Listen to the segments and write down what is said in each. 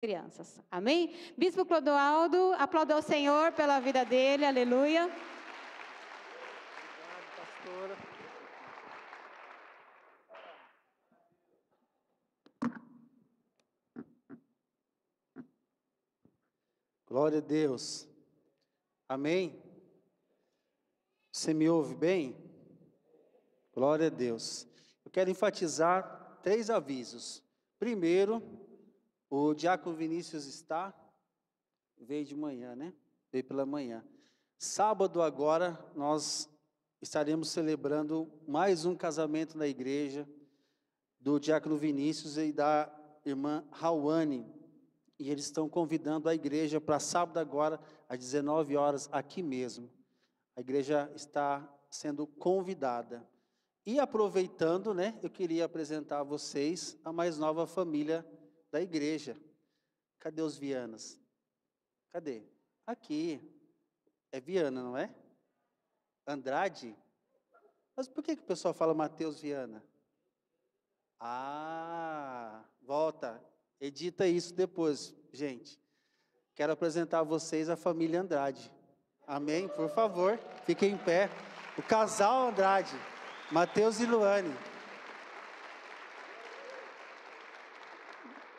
crianças. Amém? Bispo Clodoaldo, aplauda ao Senhor pela vida dele, aleluia. Obrigado, pastora. Glória a Deus. Amém? Você me ouve bem? Glória a Deus. Eu quero enfatizar 3 avisos. Primeiro, o diácono Vinícius veio de manhã, né? Veio pela manhã. Sábado agora, nós estaremos celebrando mais um casamento na igreja do diácono Vinícius e da irmã Rauane. E eles estão convidando a igreja para sábado agora, às 19 horas, aqui mesmo. A igreja está sendo convidada. E aproveitando, né, eu queria apresentar a vocês a mais nova família da igreja. Cadê os Vianas? Cadê? Aqui. É Viana, não é? Andrade? Mas por que o pessoal fala Mateus Viana? Ah, volta. Edita isso depois, gente. Quero apresentar a vocês a família Andrade. Amém? Por favor, fiquem em pé. O casal Andrade, Mateus e Luane.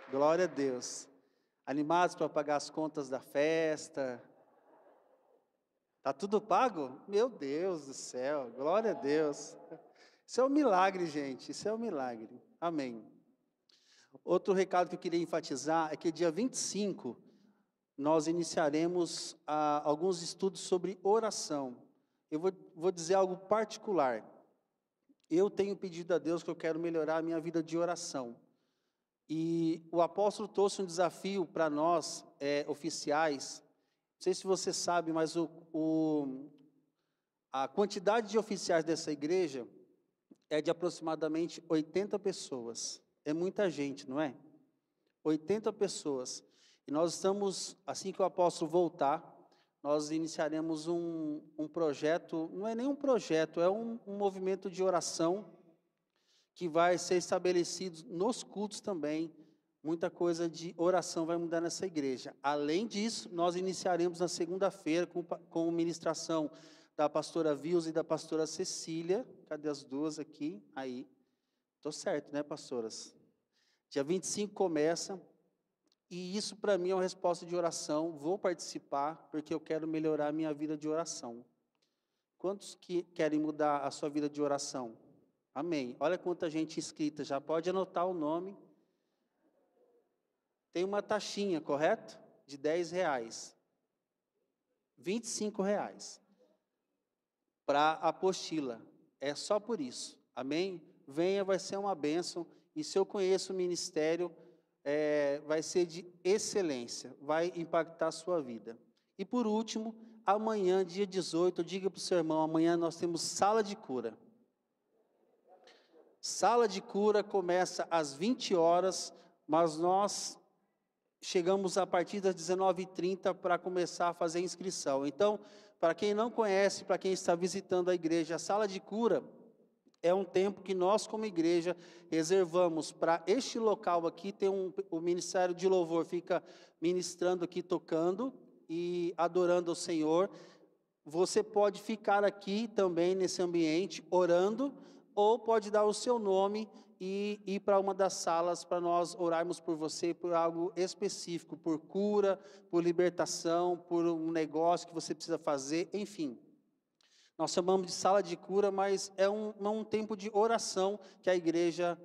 Glória a Deus. Animados para pagar as contas da festa? Tá tudo pago? Meu Deus do céu, glória a Deus. Isso é um milagre, gente, isso é um milagre. Amém. Outro recado que eu queria enfatizar é que dia 25 nós iniciaremos alguns estudos sobre oração. Eu vou dizer algo particular. Eu tenho pedido a Deus que eu quero melhorar a minha vida de oração. E o apóstolo trouxe um desafio para nós, oficiais. Não sei se você sabe, mas a quantidade de oficiais dessa igreja é de aproximadamente 80 pessoas. É muita gente, não é? 80 pessoas. E nós estamos, assim que o apóstolo voltar, nós iniciaremos um projeto, não é nem um projeto, é um movimento de oração que vai ser estabelecido nos cultos também. Muita coisa de oração vai mudar nessa igreja. Além disso, nós iniciaremos na segunda-feira com ministração da pastora Vils e da pastora Cecília. Cadê as duas aqui? Aí. Estou certo, né, pastoras? Dia 25 começa. E isso para mim é uma resposta de oração. Vou participar porque eu quero melhorar a minha vida de oração. Quantos que querem mudar a sua vida de oração? Amém. Olha quanta gente inscrita. Já pode anotar o nome. Tem uma taxinha, correto? De R$10. R$25 para a apostila. É só por isso. Amém? Venha, vai ser uma bênção. E se eu conheço o ministério, vai ser de excelência. Vai impactar a sua vida. E por último, amanhã, dia 18, diga para o seu irmão, amanhã nós temos sala de cura. Sala de cura começa às 20 horas, mas nós chegamos a partir das 19h30 para começar a fazer a inscrição. Então, para quem não conhece, para quem está visitando a igreja, a sala de cura é um tempo que nós, como igreja, reservamos para este local aqui. O Ministério de Louvor fica ministrando aqui, tocando e adorando ao Senhor. Você pode ficar aqui também nesse ambiente, orando, ou pode dar o seu nome e ir para uma das salas para nós orarmos por você, por algo específico, por cura, por libertação, por um negócio que você precisa fazer, enfim. Nós chamamos de sala de cura, mas é um tempo de oração que a igreja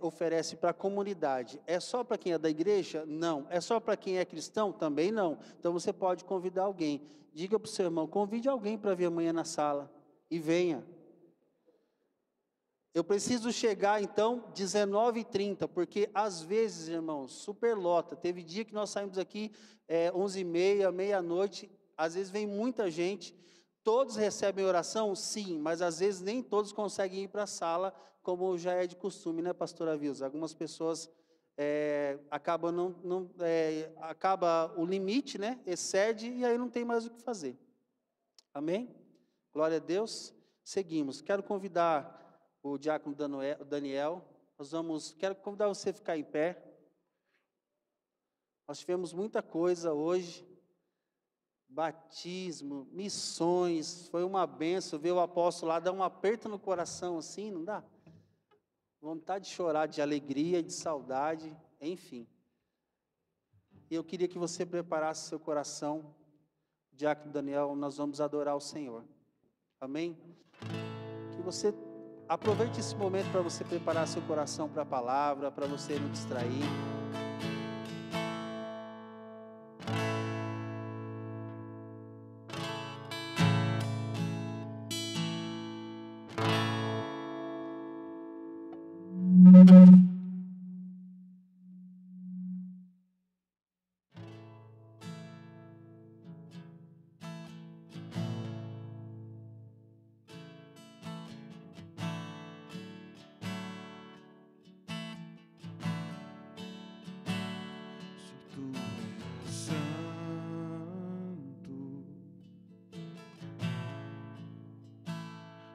oferece para a comunidade. É só para quem é da igreja? Não. É só para quem é cristão? Também não. Então você pode convidar alguém. Diga para o seu irmão, convide alguém para vir amanhã na sala e venha. Eu preciso chegar, então, 19h30, porque às vezes, irmãos, superlota. Teve dia que nós saímos aqui 11h30, meia-noite, às vezes vem muita gente. Todos recebem oração? Sim, mas às vezes nem todos conseguem ir para a sala, como já é de costume, né, pastora Vilsa? Algumas pessoas acabam acaba o limite, né, excede, e aí não tem mais o que fazer. Amém? Glória a Deus. Seguimos. Quero convidar o diácono Daniel, quero convidar você a ficar em pé. Nós tivemos muita coisa hoje, batismo, missões, foi uma benção ver o apóstolo lá, dar um aperto no coração assim, não dá? Vontade de chorar, de alegria, de saudade, enfim. E eu queria que você preparasse seu coração, Diácono Daniel, nós vamos adorar o Senhor, amém? Que você aproveite esse momento para você preparar seu coração para a palavra, para você não distrair.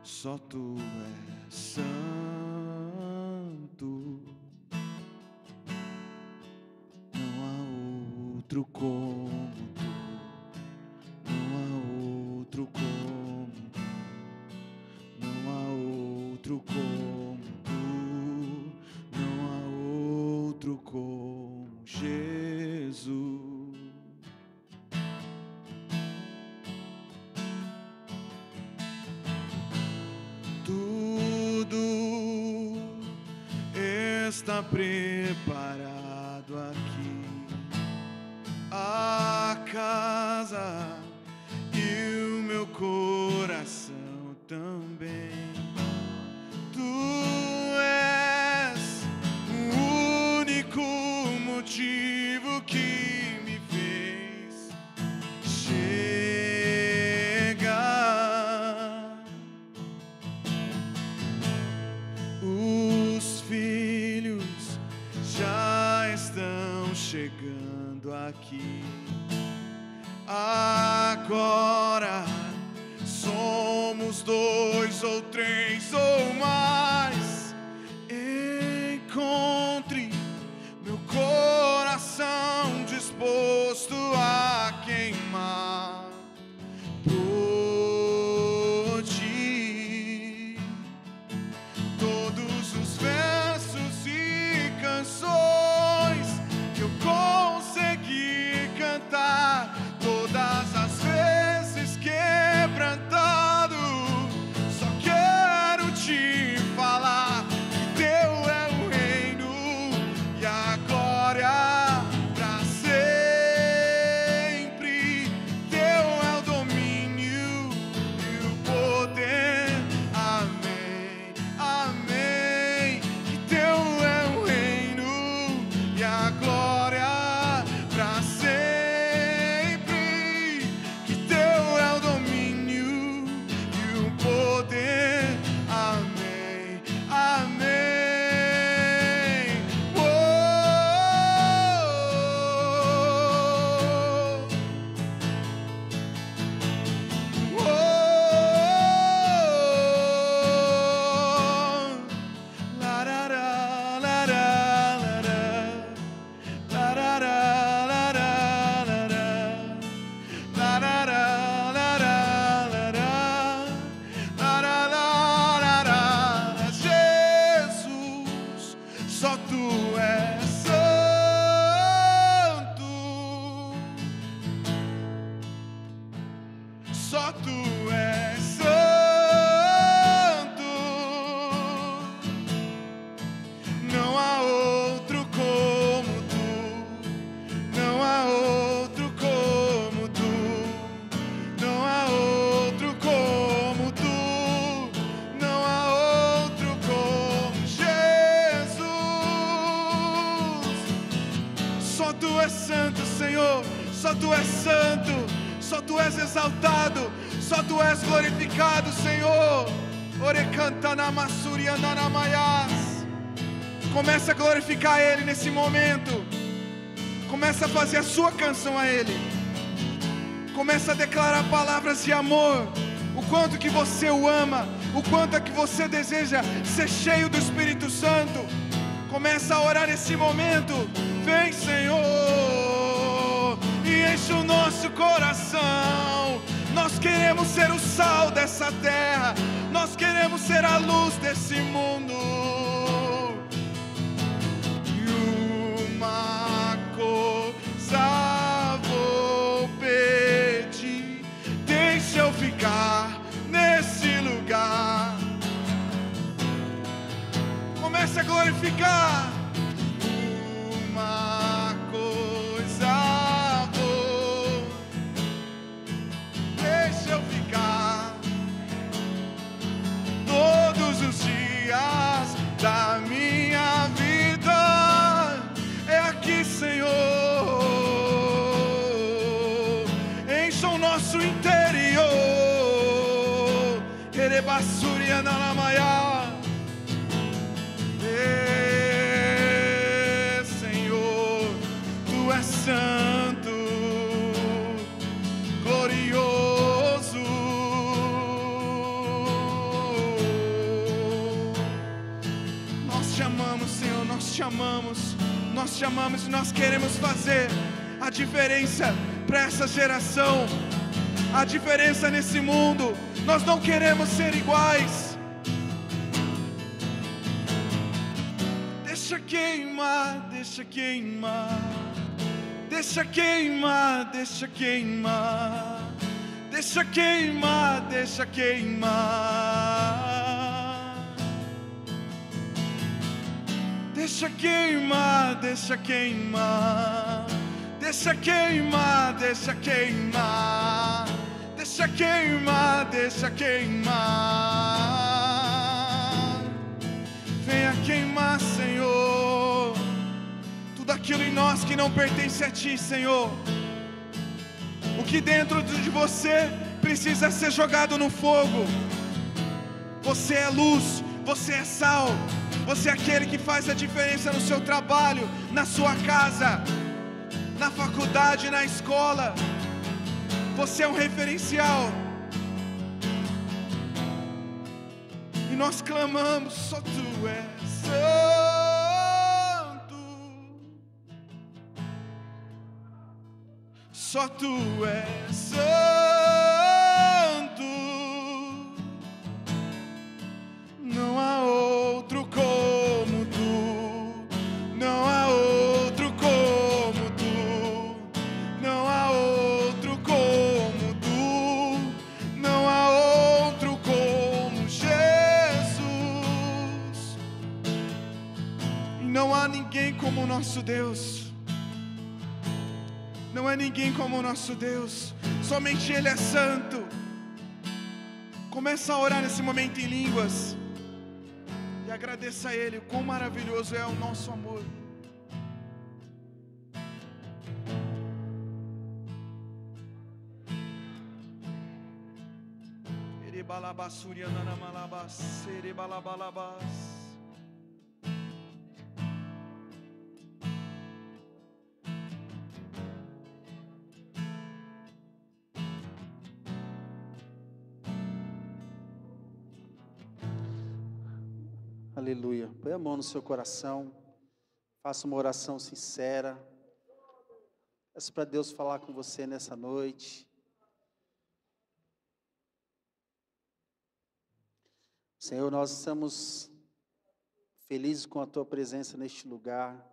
Só tu és santo, não há outro como tu, não há outro como tu, não há outro como tu, não há outro como Jesus. Está preparado aqui a casa e o meu coração também. Tu és o único motivo que me fez chegar. Os filhos já estão chegando aqui. Agora somos 2 ou 3 ou mais. Encontre meu coração disposto a queimar por ti. Todos os versos e canções que eu consegui cantar, todas as vezes quebrantado, só quero te falar que teu é o reino e a glória pra sempre. Teu é o domínio e o poder. Amém, amém. Que teu é o reino e a glória pra sempre. Que teu é o domínio e o poder. Amém, amém. Jesus, só tu és santo, só tu és santo, não há outro como tu, não há outro como tu, não há outro como tu, não há outro como Jesus. Só tu és santo, Senhor, só tu és santo, só tu és exaltado, só tu és glorificado, Senhor. Começa a glorificar Ele nesse momento. Começa a fazer a sua canção a Ele. Começa a declarar palavras de amor. O quanto que você o ama, o quanto é que você deseja ser cheio do Espírito Santo. Começa a orar nesse momento. Vem, Senhor. nosso coração. Nós queremos ser o sal dessa terra, nós queremos ser a luz desse mundo. E uma coisa vou pedir, deixa eu ficar nesse lugar. Comece a glorificar. Uma coisa vou, deixa eu ficar todos os dias da minha vida. É aqui, Senhor. Encha o nosso interior. Erebassuria na lamaiá. Senhor, Tu és santo, glorioso. Nós te amamos, Senhor, nós te amamos, nós te amamos e nós queremos fazer a diferença para essa geração, a diferença nesse mundo. Nós não queremos ser iguais. Deixa queimar, deixa queimar, deixa queimar, deixa queimar, deixa queimar, deixa queimar, deixa queimar, deixa queimar, deixa queimar, deixa queimar, deixa queimar, deixa queimar. Venha queimar, Senhor, tudo aquilo em nós que não pertence a Ti, Senhor. O que dentro de você precisa ser jogado no fogo. Você é luz, você é sal, você é aquele que faz a diferença no seu trabalho, na sua casa, na faculdade, na escola. Você é um referencial. E nós clamamos, só Tu és santo, só Tu és santo, não há outro como Tu, não há outro como Tu, não há outro como Tu, não há outro como Jesus, e não há ninguém como o nosso Deus. Não é ninguém como o nosso Deus, somente Ele é santo. Começa a orar nesse momento em línguas e agradeça a Ele, o quão maravilhoso é o nosso amor. Aleluia. Põe a mão no seu coração. Faça uma oração sincera. Peça para Deus falar com você nessa noite. Senhor, nós estamos felizes com a Tua presença neste lugar.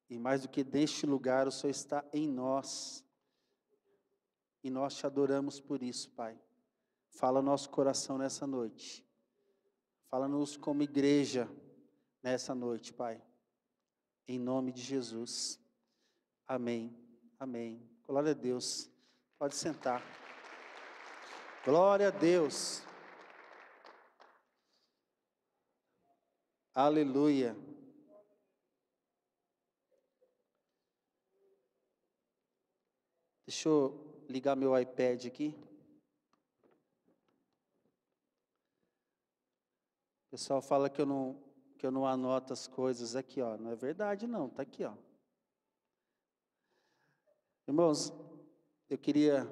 E mais do que neste lugar, o Senhor está em nós. E nós te adoramos por isso, Pai. Fala nosso coração nessa noite. Fala-nos como igreja nessa noite, Pai. Em nome de Jesus. Amém. Amém. Glória a Deus. Pode sentar. Glória a Deus. Aleluia. Deixa eu ligar meu iPad aqui. O pessoal fala que eu não anoto as coisas aqui, ó. Não é verdade, não. Está aqui, ó. Irmãos, eu queria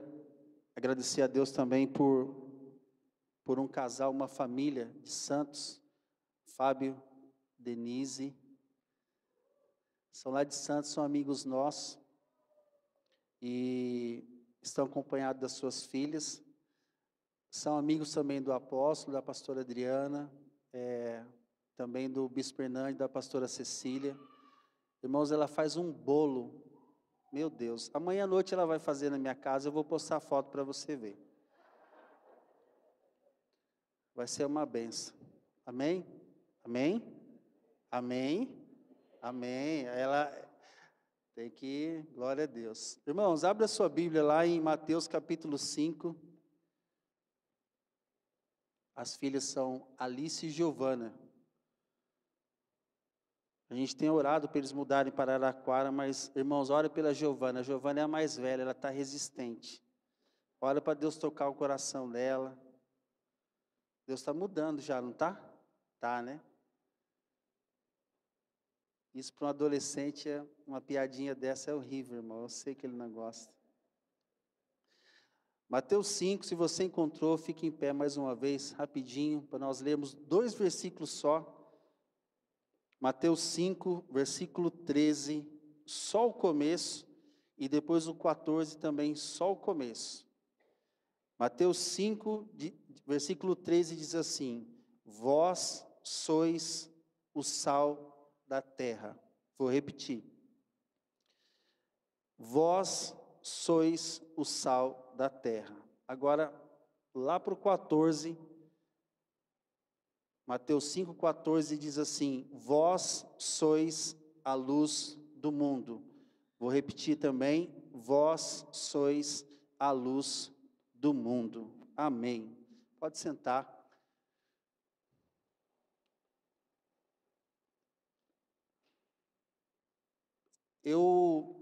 agradecer a Deus também por um casal, uma família de Santos, Fábio, Denise. São lá de Santos, são amigos nossos. e estão acompanhados das suas filhas. São amigos também do apóstolo, da pastora Adriana, também do bispo Hernandes, da pastora Cecília. Irmãos, ela faz um bolo, meu Deus. Amanhã à noite ela vai fazer na minha casa, eu vou postar foto para você ver. Vai ser uma benção. Amém? Amém? Amém? Amém. Ela tem que, glória a Deus. Irmãos, abra a sua Bíblia lá em Mateus capítulo 5. As filhas são Alice e Giovana. A gente tem orado para eles mudarem para Araraquara, mas, irmãos, ora pela Giovana. A Giovana é a mais velha, ela está resistente. Ora para Deus tocar o coração dela. Deus está mudando já, não está? Tá, né? Isso para um adolescente, uma piadinha dessa é horrível, irmão. Eu sei que ele não gosta. Mateus 5, se você encontrou, fique em pé mais uma vez, rapidinho, para nós lermos 2 versículos só. Mateus 5, versículo 13, só o começo, e depois o 14 também, só o começo. Mateus 5, versículo 13 diz assim: vós sois o sal da terra. Vou repetir. Vós sois o sal da terra. Agora, lá para o 14, Mateus 5,14 diz assim: vós sois a luz do mundo. Vou repetir também: vós sois a luz do mundo. Amém. Pode sentar. Eu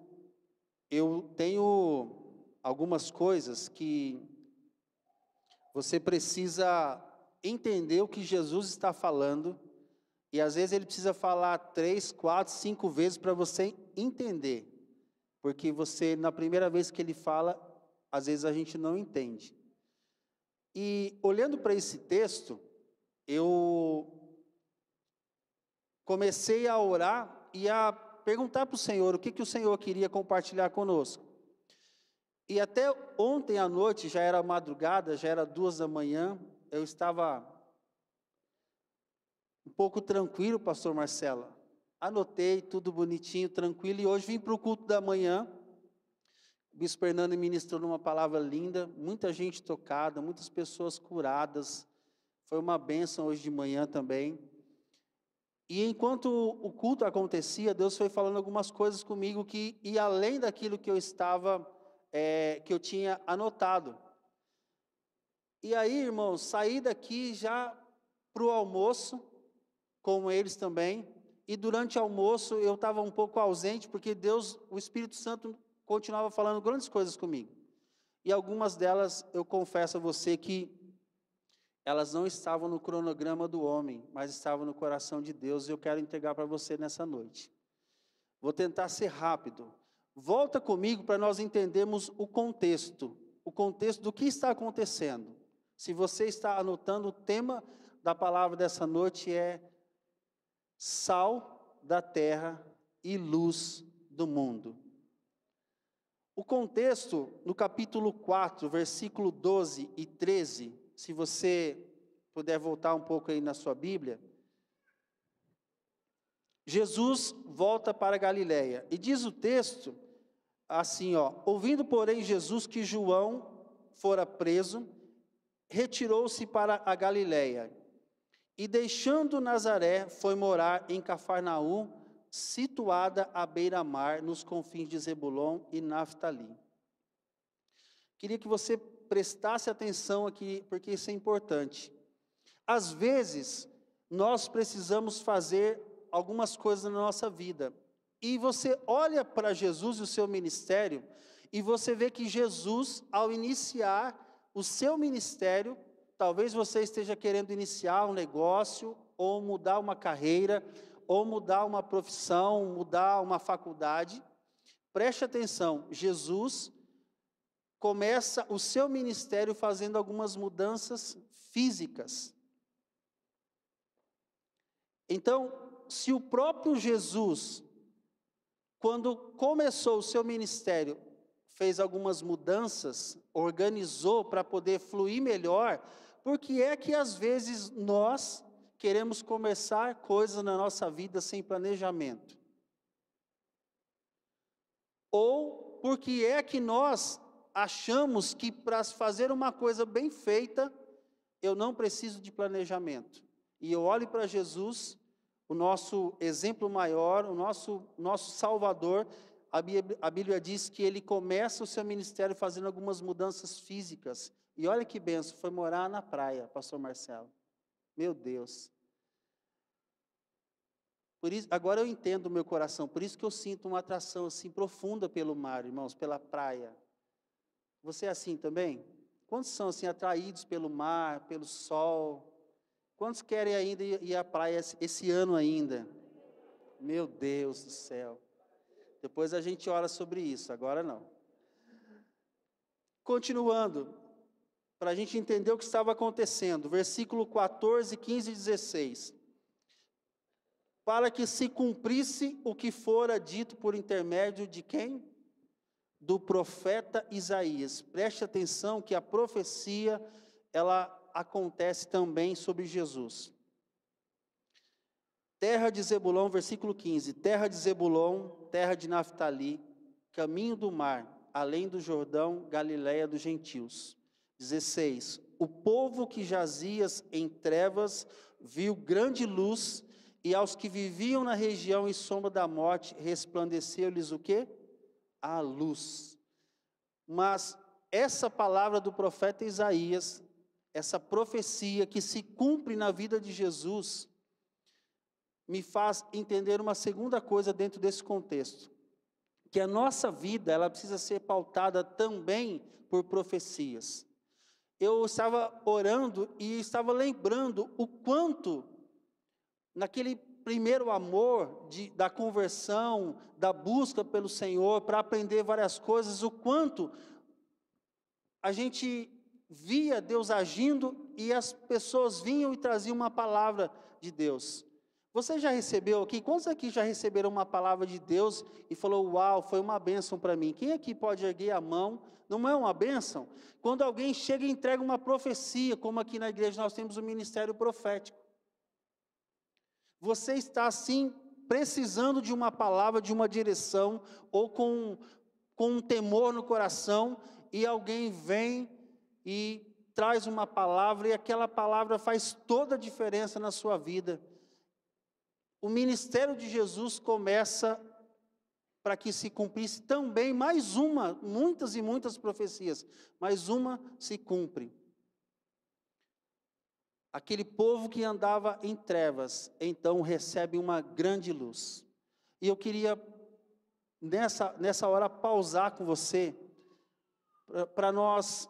tenho algumas coisas que você precisa entender o que Jesus está falando, e às vezes ele precisa falar 3, 4, 5 vezes para você entender, porque você, na primeira vez que ele fala, às vezes a gente não entende. E olhando para esse texto, eu comecei a orar e a perguntar para o Senhor o que o Senhor queria compartilhar conosco. E até ontem à noite, já era madrugada, já era 2 da manhã, eu estava um pouco tranquilo, pastor Marcelo. Anotei tudo bonitinho, tranquilo, e hoje vim para o culto da manhã. O bispo Fernando ministrou uma palavra linda, muita gente tocada, muitas pessoas curadas. Foi uma bênção hoje de manhã também. E enquanto o culto acontecia, Deus foi falando algumas coisas comigo que ia além daquilo que eu estava, que eu tinha anotado. E aí, irmãos, saí daqui já para o almoço, com eles também, e durante o almoço eu estava um pouco ausente, porque Deus, o Espírito Santo, continuava falando grandes coisas comigo. E algumas delas, eu confesso a você que elas não estavam no cronograma do homem, mas estavam no coração de Deus, e eu quero entregar para você nessa noite. Vou tentar ser rápido. Volta comigo para nós entendermos o contexto do que está acontecendo. Se você está anotando, o tema da palavra dessa noite é sal da terra e luz do mundo. O contexto, no capítulo 4, versículo 12 e 13, se você puder voltar um pouco aí na sua Bíblia, Jesus volta para Galiléia, e diz o texto assim, ouvindo porém Jesus que João fora preso, retirou-se para a Galiléia, e deixando Nazaré, foi morar em Cafarnaum, situada à beira-mar, nos confins de Zebulon e Naftali. Queria que você prestasse atenção aqui, porque isso é importante. Às vezes, nós precisamos fazer algumas coisas na nossa vida, e você olha para Jesus e o seu ministério, e você vê que Jesus, ao iniciar o seu ministério, talvez você esteja querendo iniciar um negócio, ou mudar uma carreira, ou mudar uma profissão, mudar uma faculdade. Preste atenção, Jesus começa o seu ministério fazendo algumas mudanças físicas. Então, se o próprio Jesus, quando começou o seu ministério, fez algumas mudanças, organizou para poder fluir melhor, porque é que às vezes nós queremos começar coisas na nossa vida sem planejamento? Ou porque é que nós achamos que para fazer uma coisa bem feita, eu não preciso de planejamento? E eu olho para Jesus, o nosso exemplo maior, o nosso Salvador. A Bíblia diz que ele começa o seu ministério fazendo algumas mudanças físicas. E olha que benção, foi morar na praia, pastor Marcelo. Meu Deus. Por isso, agora eu entendo o meu coração, por isso que eu sinto uma atração assim profunda pelo mar, irmãos, pela praia. Você é assim também? Quantos são assim atraídos pelo mar, pelo sol? Quantos querem ainda ir à praia esse ano ainda? Meu Deus do céu. Depois a gente ora sobre isso, agora não. Continuando, para a gente entender o que estava acontecendo, versículo 14, 15 e 16. Para que se cumprisse o que fora dito por intermédio de quem? Do profeta Isaías. Preste atenção que a profecia, ela acontece também sobre Jesus. Terra de Zebulon, versículo 15. Terra de Zebulon, terra de Naftali, caminho do mar, além do Jordão, Galiléia dos gentios. 16. O povo que jazias em trevas viu grande luz, e aos que viviam na região e sombra da morte, resplandeceu-lhes o quê? A luz. Mas essa palavra do profeta Isaías, essa profecia que se cumpre na vida de Jesus, me faz entender uma segunda coisa dentro desse contexto, que a nossa vida, ela precisa ser pautada também por profecias. Eu estava orando e estava lembrando o quanto, naquele primeiro amor da conversão, da busca pelo Senhor, para aprender várias coisas, o quanto a gente via Deus agindo e as pessoas vinham e traziam uma palavra de Deus. Você já recebeu aqui? Quantos aqui já receberam uma palavra de Deus e falou, uau, foi uma bênção para mim? Quem aqui pode erguer a mão? Não é uma bênção? Quando alguém chega e entrega uma profecia, como aqui na igreja nós temos o ministério profético. Você está assim, precisando de uma palavra, de uma direção, ou com um temor no coração, e alguém vem e traz uma palavra, e aquela palavra faz toda a diferença na sua vida. O ministério de Jesus começa para que se cumprisse também mais uma, muitas e muitas profecias, mas uma se cumpre. Aquele povo que andava em trevas, então recebe uma grande luz. E eu queria, nessa hora, pausar com você, para nós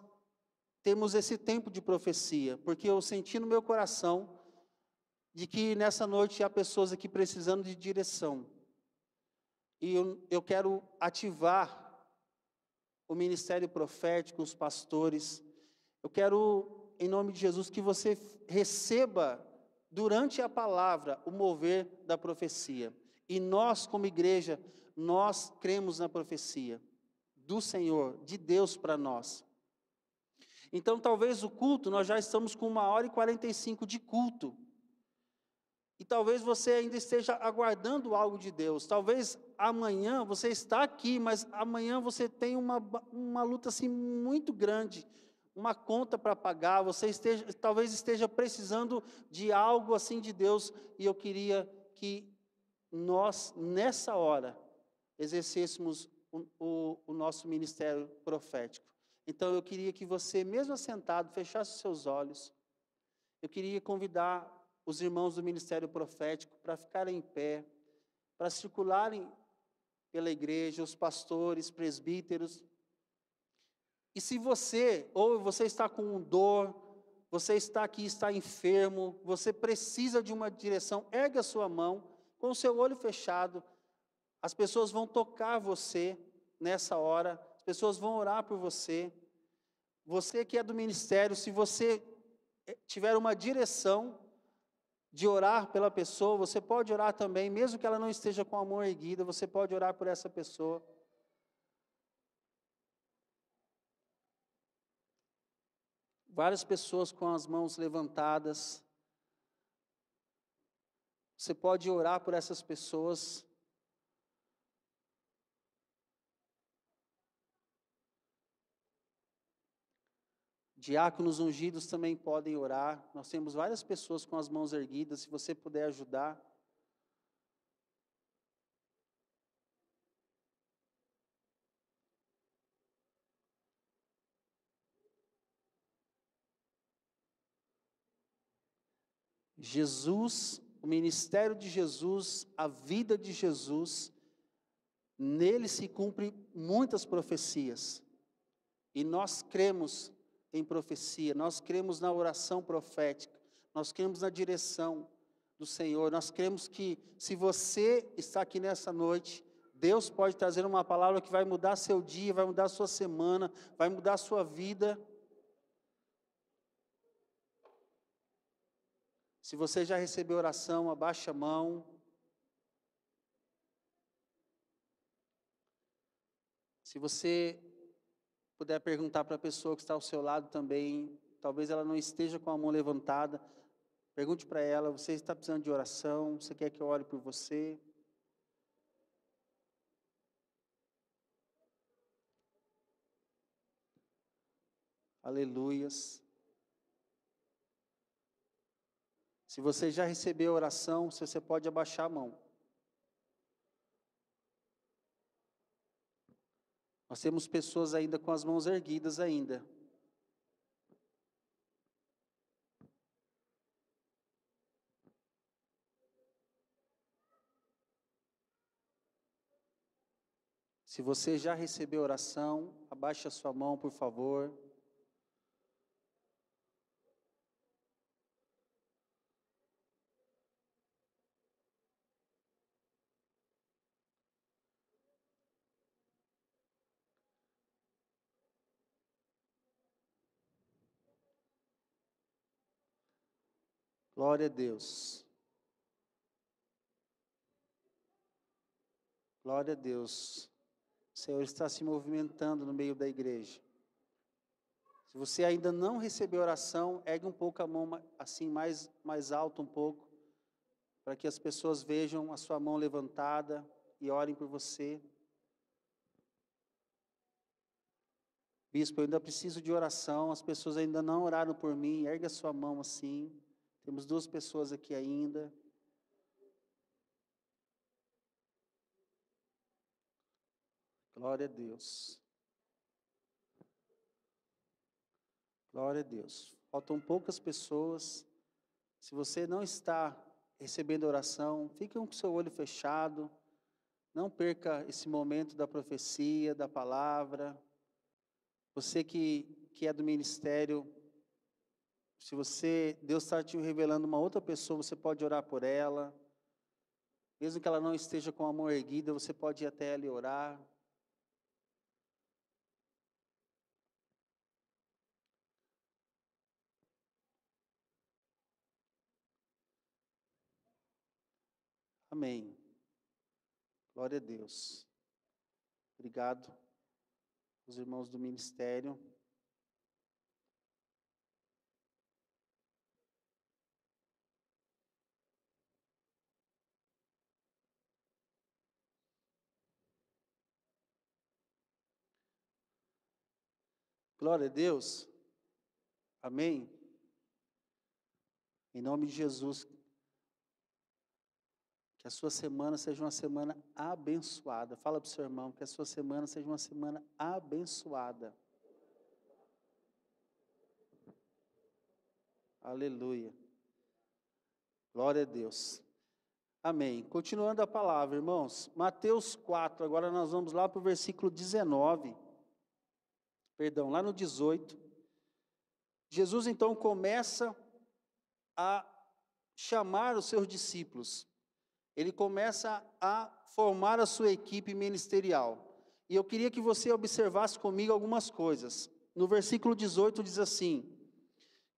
termos esse tempo de profecia, porque eu senti no meu coração de que nessa noite há pessoas aqui precisando de direção. E eu quero ativar o ministério profético, os pastores. Eu quero, em nome de Jesus, que você receba, durante a palavra, o mover da profecia. E nós, como igreja, nós cremos na profecia do Senhor, de Deus para nós. Então, talvez o culto, nós já estamos com 1h45 de culto. E talvez você ainda esteja aguardando algo de Deus. Talvez amanhã você está aqui, mas amanhã você tem uma luta assim muito grande, uma conta para pagar. Você talvez esteja precisando de algo assim de Deus. E eu queria que nós, nessa hora, exercêssemos o nosso ministério profético. Então eu queria que você, mesmo assentado, fechasse os seus olhos. Eu queria convidar os irmãos do ministério profético para ficarem em pé, para circularem pela igreja, os pastores, presbíteros. E se você está com dor, você está aqui, está enfermo, você precisa de uma direção, ergue a sua mão, com o seu olho fechado. As pessoas vão tocar você nessa hora, as pessoas vão orar por você. Você que é do ministério, se você tiver uma direção de orar pela pessoa, você pode orar também, mesmo que ela não esteja com a mão erguida, você pode orar por essa pessoa. Várias pessoas com as mãos levantadas. Você pode orar por essas pessoas. Diáconos ungidos também podem orar. Nós temos várias pessoas com as mãos erguidas, se você puder ajudar. Jesus, o ministério de Jesus, a vida de Jesus, nele se cumprem muitas profecias. E nós cremos em profecia, nós cremos na oração profética, nós cremos na direção do Senhor, nós cremos que se você está aqui nessa noite, Deus pode trazer uma palavra que vai mudar seu dia, vai mudar sua semana, vai mudar sua vida. Se você já recebeu oração, abaixa a mão. Se você puder perguntar para a pessoa que está ao seu lado também, talvez ela não esteja com a mão levantada, pergunte para ela, você está precisando de oração? Você quer que eu ore por você? Aleluias. Se você já recebeu oração, você pode abaixar a mão. Nós temos pessoas ainda com as mãos erguidas ainda. Se você já recebeu oração, abaixe a sua mão, por favor. Glória a Deus. Glória a Deus. O Senhor está se movimentando no meio da igreja. Se você ainda não recebeu oração, ergue um pouco a mão assim, mais alto um pouco, para que as pessoas vejam a sua mão levantada e orem por você. Bispo, eu ainda preciso de oração, as pessoas ainda não oraram por mim, ergue a sua mão assim. Temos 2 pessoas aqui ainda. Glória a Deus. Glória a Deus. Faltam poucas pessoas. Se você não está recebendo oração, fique com o seu olho fechado. Não perca esse momento da profecia, da palavra. Você que é do ministério, se Deus está te revelando uma outra pessoa, você pode orar por ela. Mesmo que ela não esteja com a mão erguida, você pode ir até ela e orar. Amém. Glória a Deus. Obrigado, os irmãos do ministério. Glória a Deus. Amém. Em nome de Jesus, que a sua semana seja uma semana abençoada. Fala para o seu irmão que a sua semana seja uma semana abençoada. Aleluia. Glória a Deus. Amém. Continuando a palavra, irmãos. Mateus 4, agora nós vamos lá para o versículo 19. Perdão, lá no 18. Jesus então começa a chamar os seus discípulos. Ele começa a formar a sua equipe ministerial. E eu queria que você observasse comigo algumas coisas. No versículo 18 diz assim: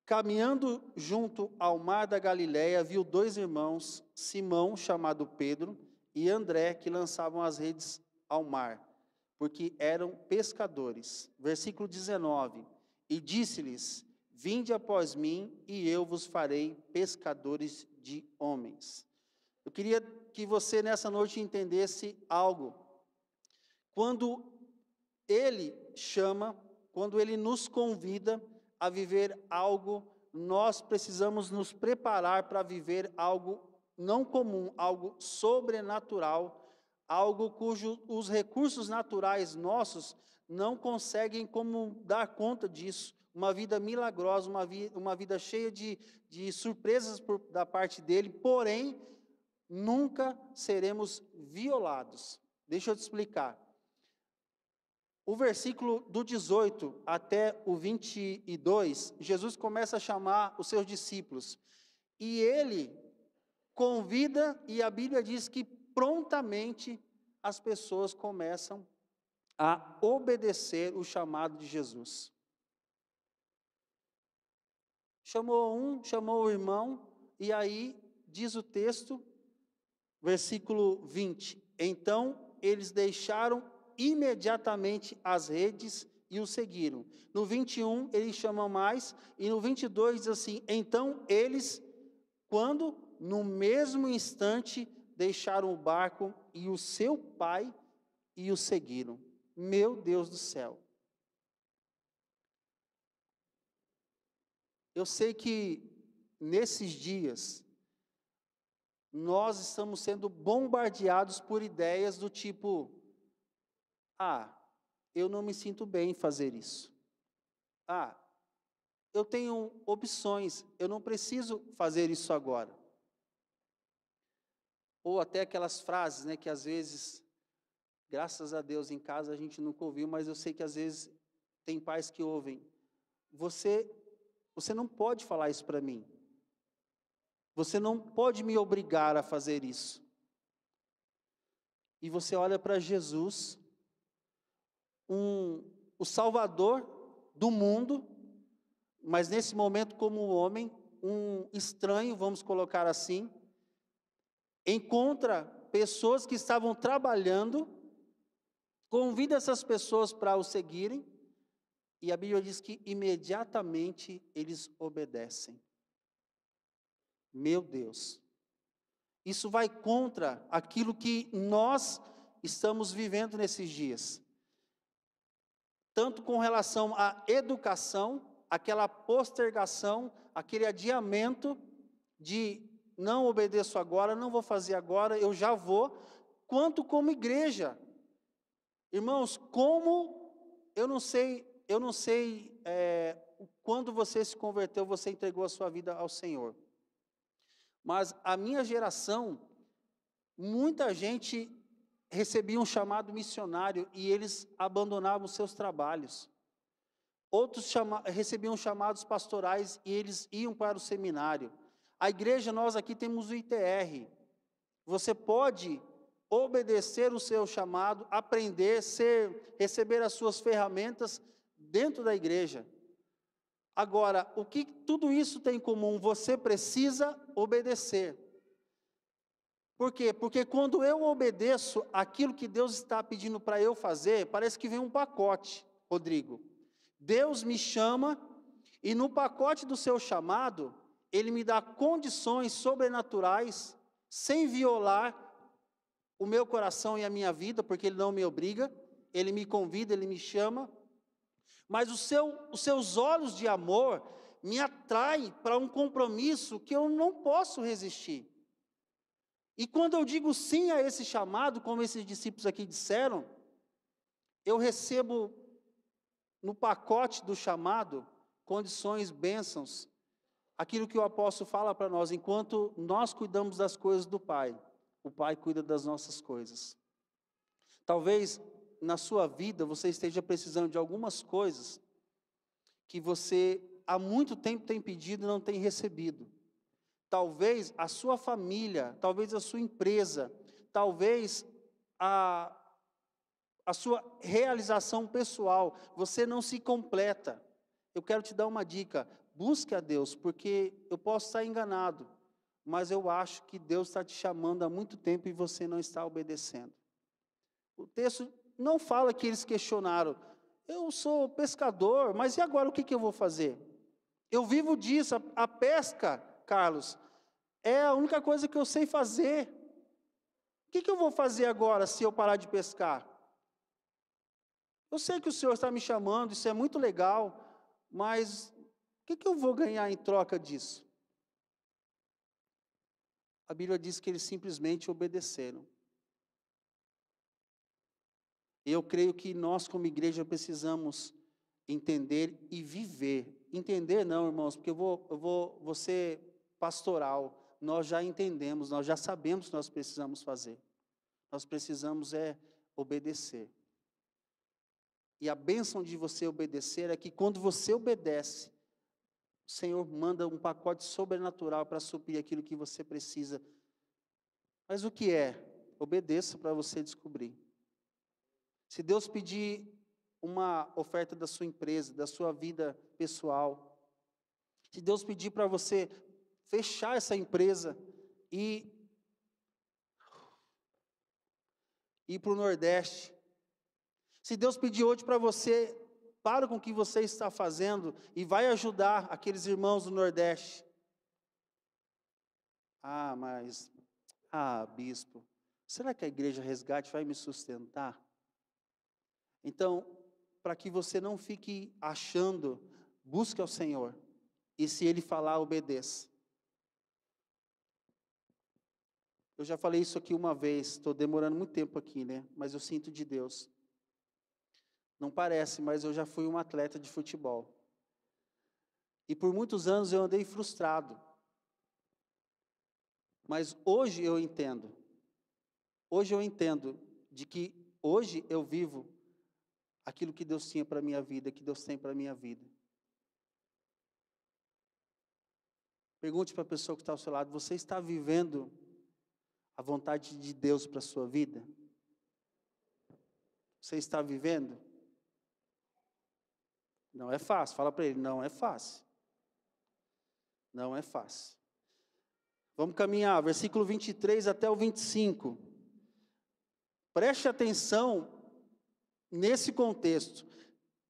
caminhando junto ao mar da Galileia, viu 2 irmãos, Simão, chamado Pedro, e André, que lançavam as redes ao mar, porque eram pescadores. Versículo 19: e disse-lhes: Vinde após mim, e eu vos farei pescadores de homens. Eu queria que você nessa noite entendesse algo. Quando Ele chama, quando Ele nos convida a viver algo, nós precisamos nos preparar para viver algo não comum, algo sobrenatural, algo cujo os recursos naturais nossos não conseguem como dar conta disso. Uma vida milagrosa, uma vida cheia de surpresas da parte dele, porém, nunca seremos violados. Deixa eu te explicar. O versículo do 18 até o 22, Jesus começa a chamar os seus discípulos. E ele convida, e a Bíblia diz que prontamente as pessoas começam a obedecer o chamado de Jesus. Chamou um, chamou o irmão, e aí diz o texto, versículo 20. Então eles deixaram imediatamente as redes e o seguiram. No 21 ele chama mais, e no 22 diz assim: então eles, quando no mesmo instante deixaram o barco e o seu pai e o seguiram. Meu Deus do céu. Eu sei que nesses dias nós estamos sendo bombardeados por ideias do tipo: eu não me sinto bem em fazer isso. Eu tenho opções, eu não preciso fazer isso agora. Ou até aquelas frases, né, que às vezes, graças a Deus, em casa a gente nunca ouviu, mas eu sei que às vezes tem pais que ouvem: você não pode falar isso para mim. Você não pode me obrigar a fazer isso. E você olha para Jesus, o Salvador do mundo, mas nesse momento como homem, um estranho, vamos colocar assim, encontra pessoas que estavam trabalhando, convida essas pessoas para o seguirem, e a Bíblia diz que imediatamente eles obedecem. Meu Deus, isso vai contra aquilo que nós estamos vivendo nesses dias. Tanto com relação à educação, aquela postergação, aquele adiamento de não obedeço agora, não vou fazer agora, eu já vou, quanto como igreja. Irmãos, eu não sei quando você se converteu, você entregou a sua vida ao Senhor. Mas a minha geração, muita gente recebia um chamado missionário e eles abandonavam seus trabalhos. Outros recebiam chamados pastorais e eles iam para o seminário. A igreja, nós aqui temos o ITR. Você pode obedecer o seu chamado, aprender, receber as suas ferramentas dentro da igreja. Agora, o que tudo isso tem em comum? Você precisa obedecer. Por quê? Porque quando eu obedeço aquilo que Deus está pedindo para eu fazer, parece que vem um pacote, Rodrigo. Deus me chama e no pacote do seu chamado, Ele me dá condições sobrenaturais, sem violar o meu coração e a minha vida, porque Ele não me obriga, Ele me convida, Ele me chama. Mas os seus olhos de amor me atraem para um compromisso que eu não posso resistir. E quando eu digo sim a esse chamado, como esses discípulos aqui disseram, eu recebo no pacote do chamado condições, bênçãos, aquilo que o apóstolo fala para nós: enquanto nós cuidamos das coisas do Pai, o Pai cuida das nossas coisas. Talvez na sua vida você esteja precisando de algumas coisas que você há muito tempo tem pedido e não tem recebido. Talvez a sua família, talvez a sua empresa, talvez a sua realização pessoal, você não se completa. Eu quero te dar uma dica: busque a Deus, porque eu posso estar enganado, mas eu acho que Deus está te chamando há muito tempo e você não está obedecendo. O texto não fala que eles questionaram: eu sou pescador, mas e agora o que eu vou fazer? Eu vivo disso. A pesca, Carlos, é a única coisa que eu sei fazer. O que eu vou fazer agora se eu parar de pescar? Eu sei que o Senhor está me chamando, isso é muito legal, mas o que eu vou ganhar em troca disso? A Bíblia diz que eles simplesmente obedeceram. E eu creio que nós, como igreja, precisamos entender e viver. Entender não, irmãos, porque eu vou ser pastoral. Nós já entendemos, nós já sabemos o que nós precisamos fazer. Nós precisamos obedecer. E a bênção de você obedecer é que quando você obedece, o Senhor manda um pacote sobrenatural para suprir aquilo que você precisa. Mas o que é? Obedeça para você descobrir. Se Deus pedir uma oferta da sua empresa, da sua vida pessoal, se Deus pedir para você fechar essa empresa e ir para o Nordeste, se Deus pedir hoje para você, para com o que você está fazendo e vai ajudar aqueles irmãos do Nordeste. Bispo, será que a igreja Resgate vai me sustentar? Então, para que você não fique achando, busque ao Senhor. E se Ele falar, obedeça. Eu já falei isso aqui uma vez, estou demorando muito tempo aqui, né? Mas eu sinto de Deus. Não parece, mas eu já fui um atleta de futebol. E por muitos anos eu andei frustrado. Mas hoje eu entendo. Hoje eu entendo de que hoje eu vivo aquilo que Deus tinha para a minha vida, que Deus tem para a minha vida. Pergunte para a pessoa que está ao seu lado, você está vivendo a vontade de Deus para a sua vida? Você está vivendo? Não é fácil, fala para ele, não é fácil. Não é fácil. Vamos caminhar, versículo 23 até o 25. Preste atenção nesse contexto.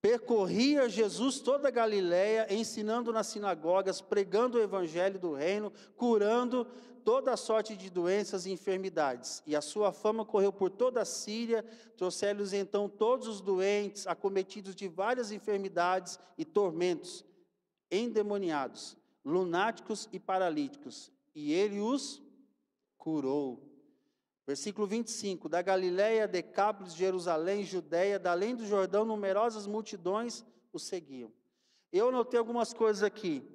Percorria Jesus toda a Galileia, ensinando nas sinagogas, pregando o evangelho do reino, curando toda a sorte de doenças e enfermidades. E a sua fama correu por toda a Síria, trouxeram-lhes então todos os doentes, acometidos de várias enfermidades e tormentos, endemoniados, lunáticos e paralíticos, e ele os curou. Versículo 25, da Galileia, Decápolis, Jerusalém, Judeia, da além do Jordão, numerosas multidões o seguiam. Eu notei algumas coisas aqui,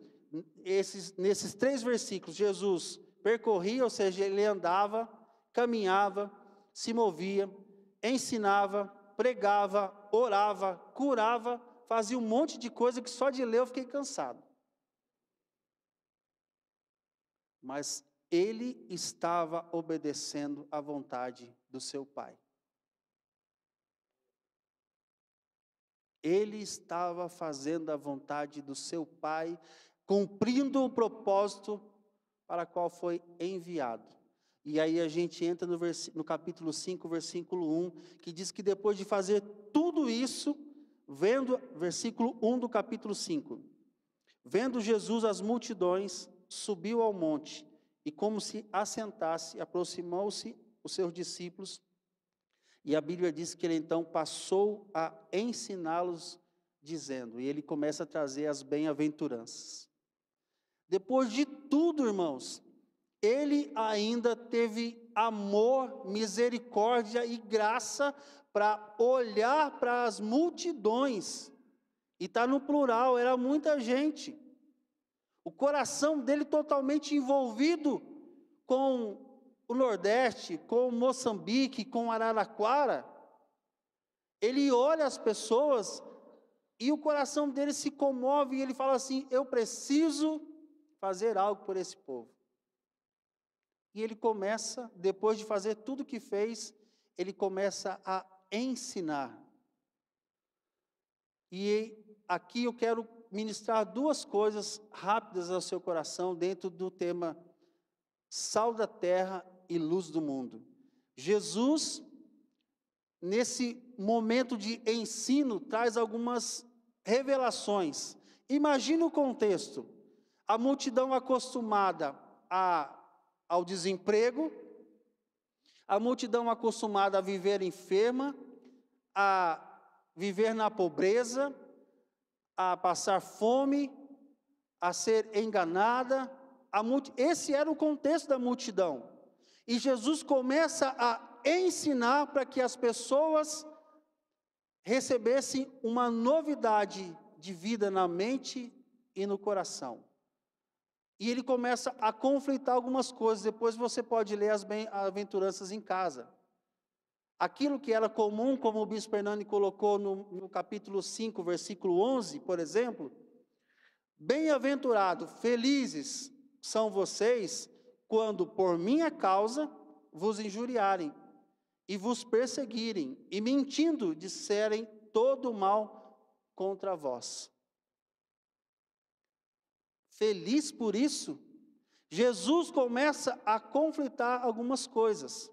nesses 3 versículos. Jesus percorria, ou seja, ele andava, caminhava, se movia, ensinava, pregava, orava, curava, fazia um monte de coisa que só de ler eu fiquei cansado. Mas ele estava obedecendo à vontade do seu Pai. Ele estava fazendo a vontade do seu Pai, cumprindo o propósito para qual foi enviado. E aí a gente entra no capítulo 5, versículo 1, que diz que depois de fazer tudo isso, versículo 1 do capítulo 5, vendo Jesus as multidões, subiu ao monte, e como se assentasse, aproximou-se os seus discípulos, e a Bíblia diz que ele então passou a ensiná-los, dizendo, e ele começa a trazer as bem-aventuranças. Depois de tudo, irmãos, ele ainda teve amor, misericórdia e graça para olhar para as multidões, e está no plural, era muita gente. O coração dele totalmente envolvido com o Nordeste, com Moçambique, com Araraquara. Ele olha as pessoas e o coração dele se comove e ele fala assim, eu preciso fazer algo por esse povo. E ele começa, depois de fazer tudo o que fez, ele começa a ensinar. E aqui eu quero ministrar 2 coisas rápidas ao seu coração dentro do tema sal da terra e luz do mundo. Jesus, nesse momento de ensino, traz algumas revelações. Imagina o contexto. A multidão acostumada ao desemprego, a multidão acostumada a viver enferma, a viver na pobreza, a passar fome, a ser enganada. Esse era o contexto da multidão. E Jesus começa a ensinar para que as pessoas recebessem uma novidade de vida na mente e no coração. E ele começa a conflitar algumas coisas. Depois você pode ler as bem-aventuranças em casa. Aquilo que era comum, como o bispo Hernani colocou no capítulo 5, versículo 11, por exemplo: bem-aventurado, felizes são vocês, quando por minha causa vos injuriarem, e vos perseguirem, e mentindo disserem todo mal contra vós. Feliz por isso, Jesus começa a conflitar algumas coisas,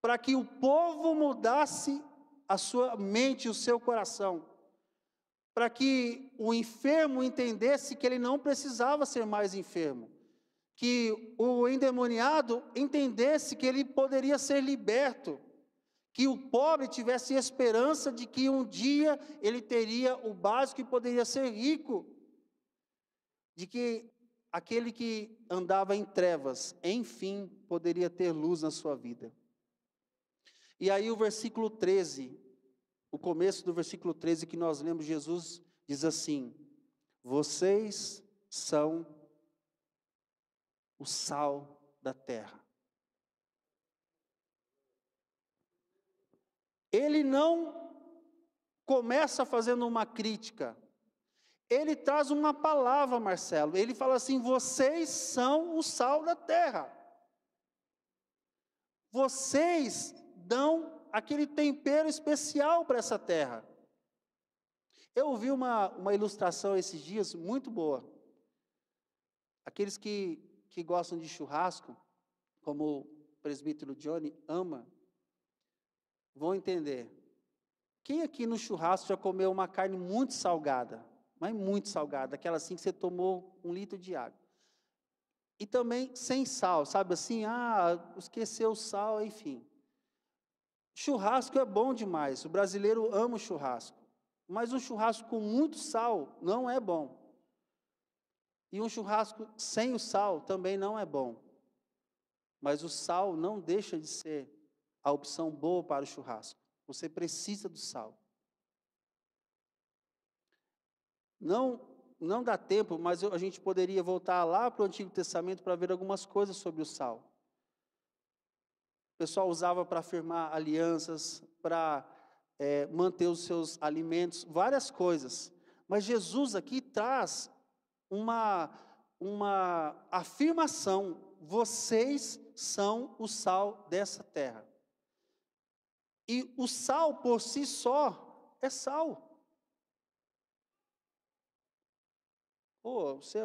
para que o povo mudasse a sua mente, o seu coração, para que o enfermo entendesse que ele não precisava ser mais enfermo, que o endemoniado entendesse que ele poderia ser liberto, que o pobre tivesse esperança de que um dia ele teria o básico e poderia ser rico, de que aquele que andava em trevas, enfim, poderia ter luz na sua vida. E aí o versículo 13, o começo do versículo 13 que nós lemos, Jesus diz assim: vocês são o sal da terra. Ele não começa fazendo uma crítica, ele traz uma palavra, Marcelo. Ele fala assim: vocês são o sal da terra. Vocês dão aquele tempero especial para essa terra. Eu ouvi uma ilustração esses dias, muito boa. Aqueles que gostam de churrasco, como o presbítero Johnny ama, vão entender. Quem aqui no churrasco já comeu uma carne muito salgada? Mas muito salgada, aquela assim que você tomou 1 litro de água. E também sem sal, sabe assim? Esqueceu o sal, enfim. Churrasco é bom demais, o brasileiro ama o churrasco. Mas um churrasco com muito sal não é bom. E um churrasco sem o sal também não é bom. Mas o sal não deixa de ser a opção boa para o churrasco. Você precisa do sal. Não dá tempo, mas a gente poderia voltar lá para o Antigo Testamento para ver algumas coisas sobre o sal. O pessoal usava para firmar alianças, para manter os seus alimentos, várias coisas. Mas Jesus aqui traz uma afirmação: vocês são o sal dessa terra. E o sal por si só é sal. Você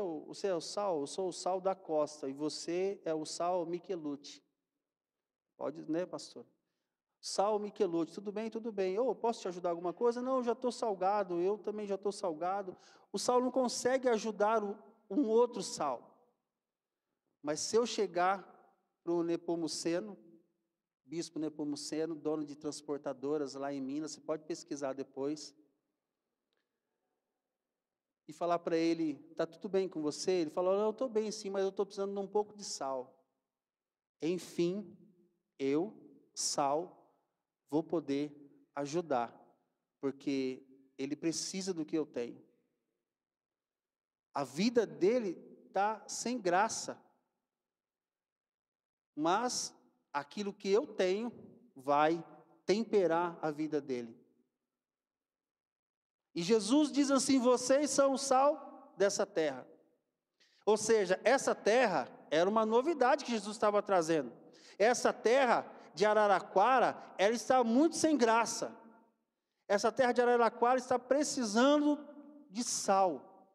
é o sal, eu sou o sal da costa, e você é o sal Michelucci. Pode, né, pastor? Sal Michelucci, tudo bem, tudo bem. Posso te ajudar alguma coisa? Não, eu já estou salgado, eu também já estou salgado. O sal não consegue ajudar um outro sal. Mas se eu chegar para o Nepomuceno, bispo Nepomuceno, dono de transportadoras lá em Minas, você pode pesquisar depois, e falar para ele: está tudo bem com você? Ele falou: não, eu estou bem sim, mas eu estou precisando de um pouco de sal. Enfim, eu, sal, vou poder ajudar, porque ele precisa do que eu tenho. A vida dele está sem graça, mas aquilo que eu tenho vai temperar a vida dele. E Jesus diz assim: vocês são o sal dessa terra. Ou seja, essa terra era uma novidade que Jesus estava trazendo. Essa terra de Araraquara, ela está muito sem graça. Essa terra de Araraquara está precisando de sal.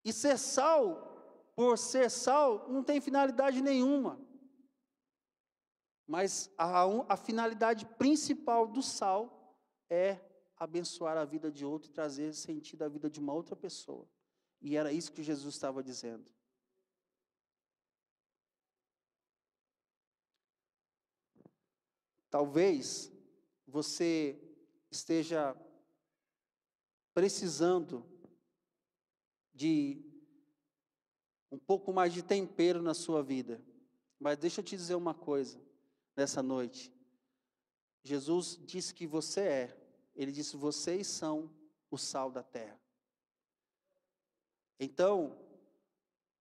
E ser sal, por ser sal, não tem finalidade nenhuma. Mas a finalidade principal do sal é abençoar a vida de outro e trazer sentido à vida de uma outra pessoa. E era isso que Jesus estava dizendo. Talvez você esteja precisando de um pouco mais de tempero na sua vida. Mas deixa eu te dizer uma coisa nessa noite. Jesus disse que você é. Ele disse, vocês são o sal da terra. Então,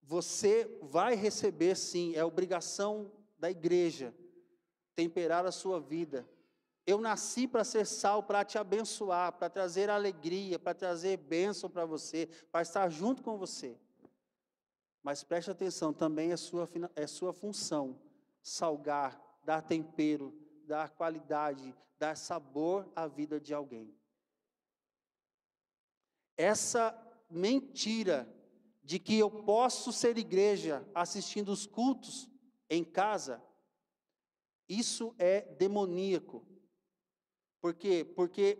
você vai receber sim, é obrigação da igreja, temperar a sua vida. Eu nasci para ser sal, para te abençoar, para trazer alegria, para trazer bênção para você, para estar junto com você. Mas preste atenção, também é sua função salgar, dar tempero, dar qualidade, dar sabor à vida de alguém. Essa mentira de que eu posso ser igreja assistindo os cultos em casa, isso é demoníaco. Por quê? Porque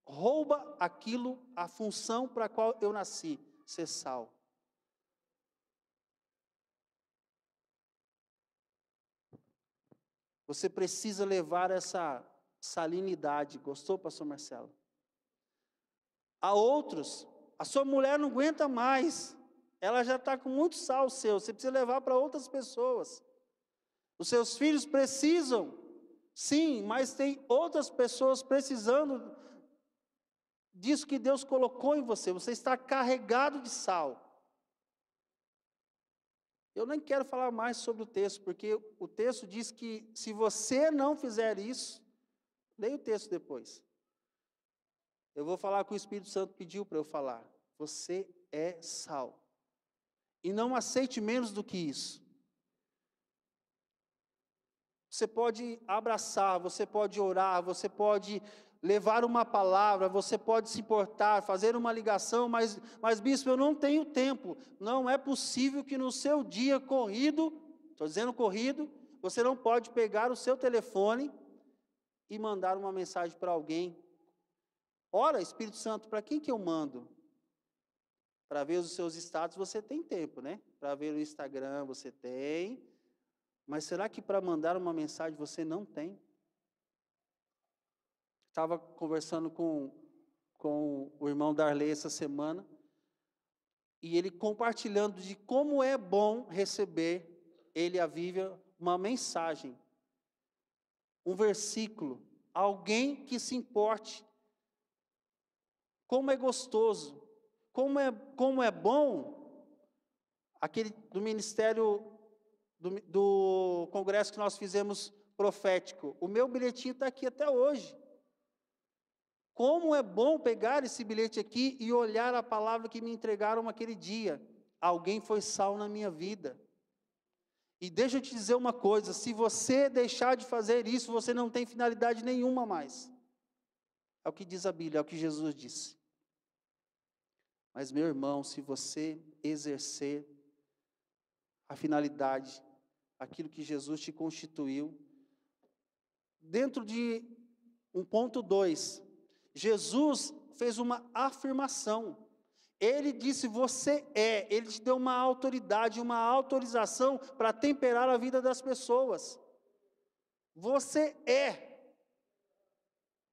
rouba aquilo, a função para a qual eu nasci, ser sal. Você precisa levar essa salinidade. Gostou, pastor Marcelo? A outros, a sua mulher não aguenta mais. Ela já está com muito sal seu. Você precisa levar para outras pessoas. Os seus filhos precisam, sim, mas tem outras pessoas precisando disso que Deus colocou em você. Você está carregado de sal. Eu nem quero falar mais sobre o texto, porque o texto diz que se você não fizer isso, leia o texto depois. Eu vou falar o que o Espírito Santo pediu para eu falar. Você é sal. E não aceite menos do que isso. Você pode abraçar, você pode orar, você pode levar uma palavra, você pode se importar, fazer uma ligação, mas bispo, eu não tenho tempo. Não é possível que no seu dia corrido, estou dizendo corrido, você não pode pegar o seu telefone e mandar uma mensagem para alguém. Ora, Espírito Santo, para quem que eu mando? Para ver os seus status você tem tempo, né? Para ver o Instagram você tem, mas será que para mandar uma mensagem você não tem? Estava conversando com o irmão Darley essa semana, e ele compartilhando de como é bom receber, ele e a Vívia, uma mensagem, um versículo, alguém que se importe. Como é gostoso, como é bom, aquele do ministério, do congresso que nós fizemos profético, o meu bilhetinho está aqui até hoje. Como é bom pegar esse bilhete aqui e olhar a palavra que me entregaram aquele dia. Alguém foi sal na minha vida. E deixa eu te dizer uma coisa, se você deixar de fazer isso, você não tem finalidade nenhuma mais. É o que diz a Bíblia, é o que Jesus disse. Mas, meu irmão, se você exercer a finalidade, aquilo que Jesus te constituiu, dentro de um ponto 2, Jesus fez uma afirmação. Ele disse, você é. Ele te deu uma autoridade, uma autorização para temperar a vida das pessoas. Você é.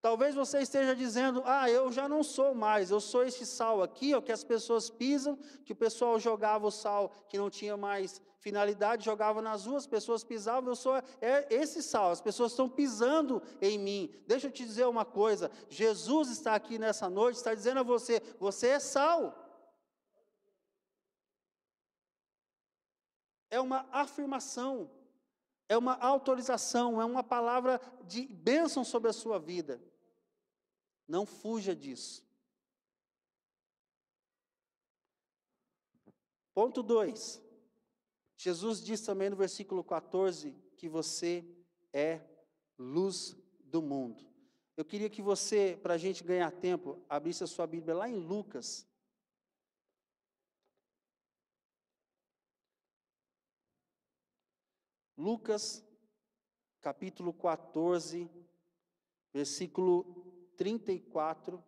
Talvez você esteja dizendo, eu já não sou mais, eu sou esse sal aqui, que as pessoas pisam, que o pessoal jogava o sal que não tinha mais finalidade, jogava nas ruas, as pessoas pisavam, eu sou esse sal, as pessoas estão pisando em mim. Deixa eu te dizer uma coisa, Jesus está aqui nessa noite, está dizendo a você, você é sal. É uma afirmação, é uma autorização, é uma palavra de bênção sobre a sua vida. Não fuja disso. Ponto 2. Jesus diz também no versículo 14 que você é luz do mundo. Eu queria que você, para a gente ganhar tempo, abrisse a sua Bíblia lá em Lucas. Lucas, capítulo 14, versículo 34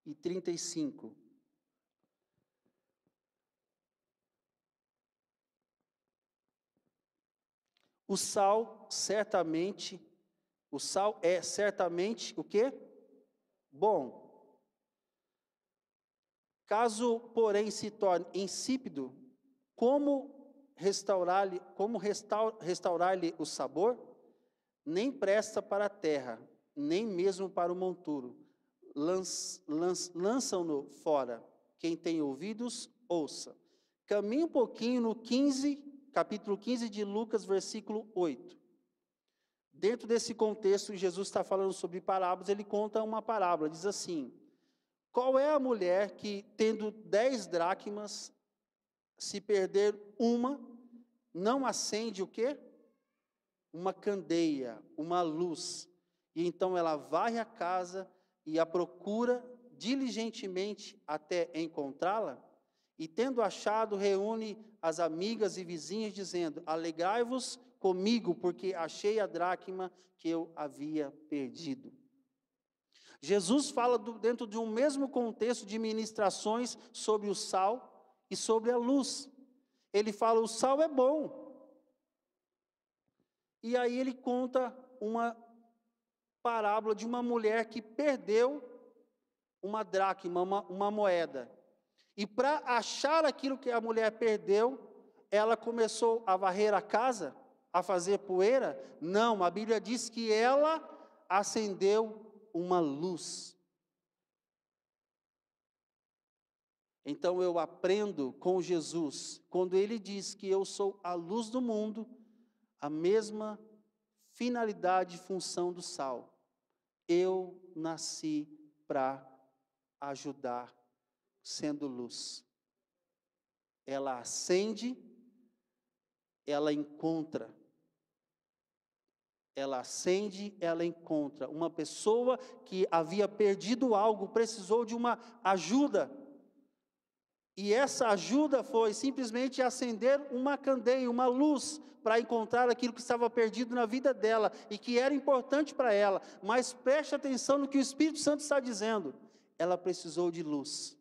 e 35. O sal é certamente o quê? Bom. Caso, porém, se torne insípido, como restaurar-lhe o sabor? Nem presta para a terra, nem mesmo para o monturo. Lançam-no fora. Quem tem ouvidos, ouça. Caminhe um pouquinho no capítulo 15 de Lucas, versículo 8. Dentro desse contexto, Jesus está falando sobre parábolas, ele conta uma parábola, diz assim: qual é a mulher que, tendo 10 dracmas, se perder uma, não acende o quê? Uma candeia, uma luz, e então ela varre a casa e a procura diligentemente até encontrá-la? E tendo achado, reúne as amigas e vizinhas, dizendo: alegrai-vos comigo, porque achei a dracma que eu havia perdido. Jesus fala dentro de um mesmo contexto de ministrações sobre o sal e sobre a luz. Ele fala: o sal é bom. E aí ele conta uma parábola de uma mulher que perdeu uma dracma, uma moeda. E para achar aquilo que a mulher perdeu, ela começou a varrer a casa, a fazer poeira? Não, a Bíblia diz que ela acendeu uma luz. Então eu aprendo com Jesus, quando ele diz que eu sou a luz do mundo, a mesma finalidade e função do sal. Eu nasci para ajudar, sendo luz. Ela acende, ela encontra. Ela acende, ela encontra. Uma pessoa que havia perdido algo, precisou de uma ajuda. E essa ajuda foi simplesmente acender uma candeia, uma luz, para encontrar aquilo que estava perdido na vida dela e que era importante para ela. Mas preste atenção no que o Espírito Santo está dizendo. Ela precisou de luz.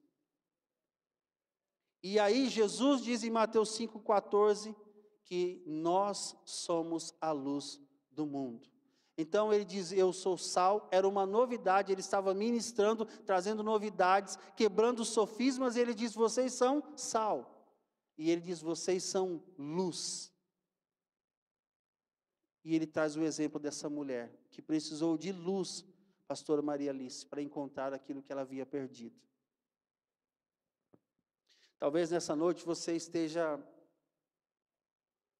E aí Jesus diz em Mateus 5,14 que nós somos a luz do mundo. Então ele diz: eu sou sal. Era uma novidade, ele estava ministrando, trazendo novidades, quebrando sofismas, e ele diz: vocês são sal. E ele diz: vocês são luz. E ele traz o exemplo dessa mulher, que precisou de luz, pastora Maria Alice, para encontrar aquilo que ela havia perdido. Talvez nessa noite você esteja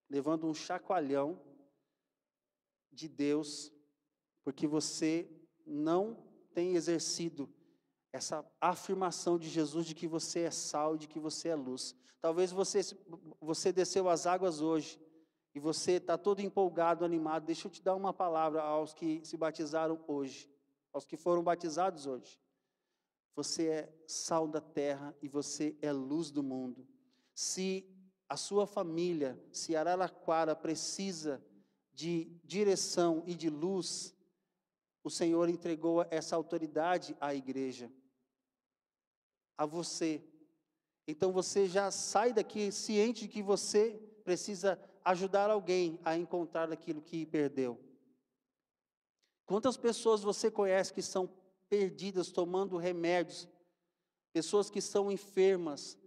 levando um chacoalhão de Deus, porque você não tem exercido essa afirmação de Jesus de que você é sal, de que você é luz. Talvez você desceu as águas hoje e você está todo empolgado, animado. Deixa eu te dar uma palavra aos que se batizaram hoje, aos que foram batizados hoje. Você é sal da terra e você é luz do mundo. Se a sua família, se Araraquara precisa de direção e de luz, o Senhor entregou essa autoridade à igreja, a você. Então você já sai daqui ciente de que você precisa ajudar alguém a encontrar aquilo que perdeu. Quantas pessoas você conhece que são perdidas tomando remédios, pessoas que estão enfermas,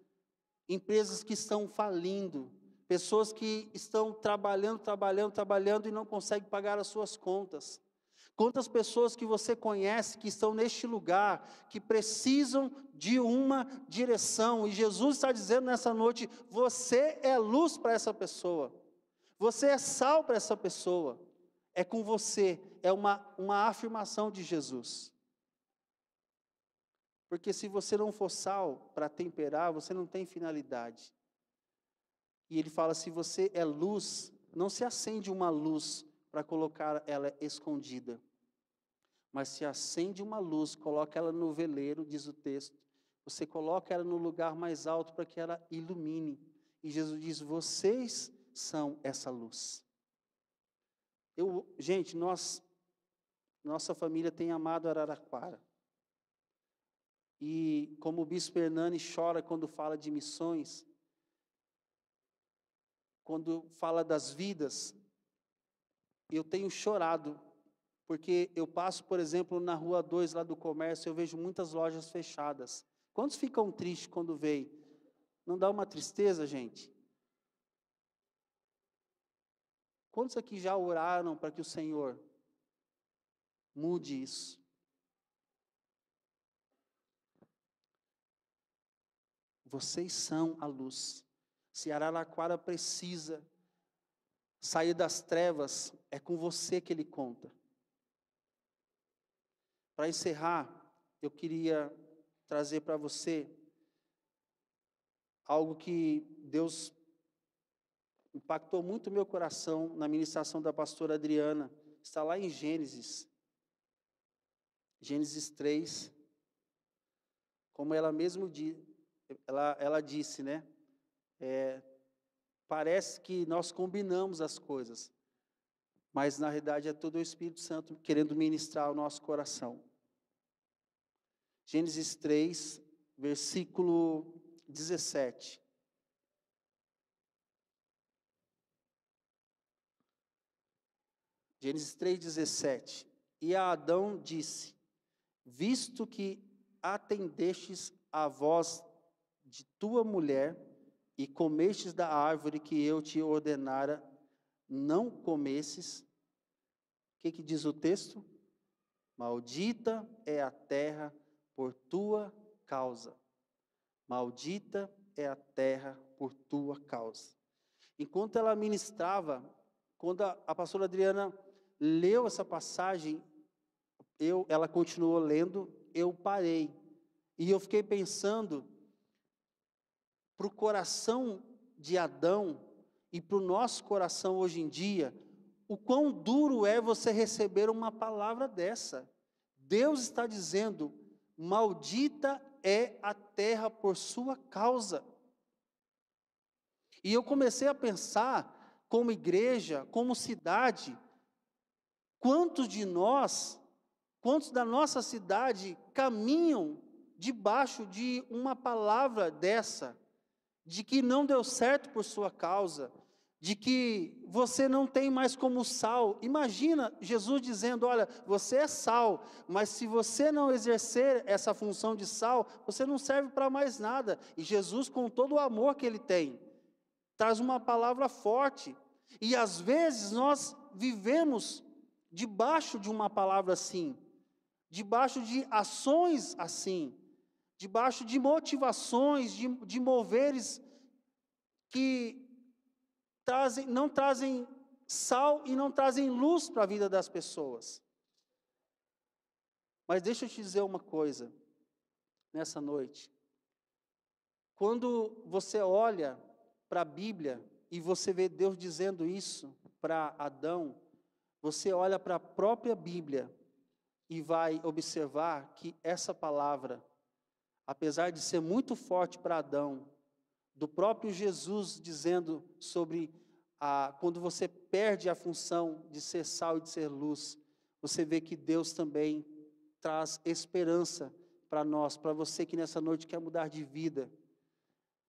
empresas que estão falindo, pessoas que estão trabalhando e não conseguem pagar as suas contas. Quantas pessoas que você conhece que estão neste lugar, que precisam de uma direção, e Jesus está dizendo nessa noite: você é luz para essa pessoa, você é sal para essa pessoa, é com você, é uma afirmação de Jesus. Porque se você não for sal para temperar, você não tem finalidade. E ele fala: se você é luz, não se acende uma luz para colocar ela escondida, mas se acende uma luz, coloca ela no veleiro, diz o texto, você coloca ela no lugar mais alto para que ela ilumine. E Jesus diz: vocês são essa luz. Gente, nós nossa família tem amado Araraquara. E como o bispo Hernani chora quando fala de missões, quando fala das vidas, eu tenho chorado, porque eu passo, por exemplo, na Rua 2, lá do comércio, eu vejo muitas lojas fechadas. Quantos ficam tristes quando veem? Não dá uma tristeza, gente? Quantos aqui já oraram para que o Senhor mude isso? Vocês são a luz. Se Araraquara precisa sair das trevas, é com você que Ele conta. Para encerrar, eu queria trazer para você algo que Deus impactou muito o meu coração na ministração da pastora Adriana. Está lá em Gênesis 3, como ela mesmo ela disse, né? Parece que nós combinamos as coisas, mas na realidade é todo o Espírito Santo querendo ministrar o nosso coração. Gênesis 3, versículo 17. Gênesis 3,17. E a Adão disse: visto que atendestes à voz de tua mulher, e comestes da árvore que eu te ordenara, não comesses. O que diz o texto? Maldita é a terra por tua causa. Maldita é a terra por tua causa. Enquanto ela ministrava, quando a pastora Adriana leu essa passagem, ela continuou lendo, eu parei. E eu fiquei pensando, para o coração de Adão e para o nosso coração hoje em dia, o quão duro é você receber uma palavra dessa. Deus está dizendo: maldita é a terra por sua causa. E eu comecei a pensar, como igreja, como cidade, quantos da nossa cidade caminham debaixo de uma palavra dessa, de que não deu certo por sua causa, de que você não tem mais como sal. Imagina Jesus dizendo: olha, você é sal, mas se você não exercer essa função de sal, você não serve para mais nada. E Jesus, com todo o amor que Ele tem, traz uma palavra forte. E às vezes nós vivemos debaixo de uma palavra assim, debaixo de ações assim, debaixo de motivações, de moveres que não trazem sal e não trazem luz para a vida das pessoas. Mas deixa eu te dizer uma coisa, nessa noite. Quando você olha para a Bíblia e você vê Deus dizendo isso para Adão, você olha para a própria Bíblia e vai observar que essa palavra, apesar de ser muito forte para Adão, do próprio Jesus dizendo sobre quando você perde a função de ser sal e de ser luz, você vê que Deus também traz esperança para nós, para você que nessa noite quer mudar de vida.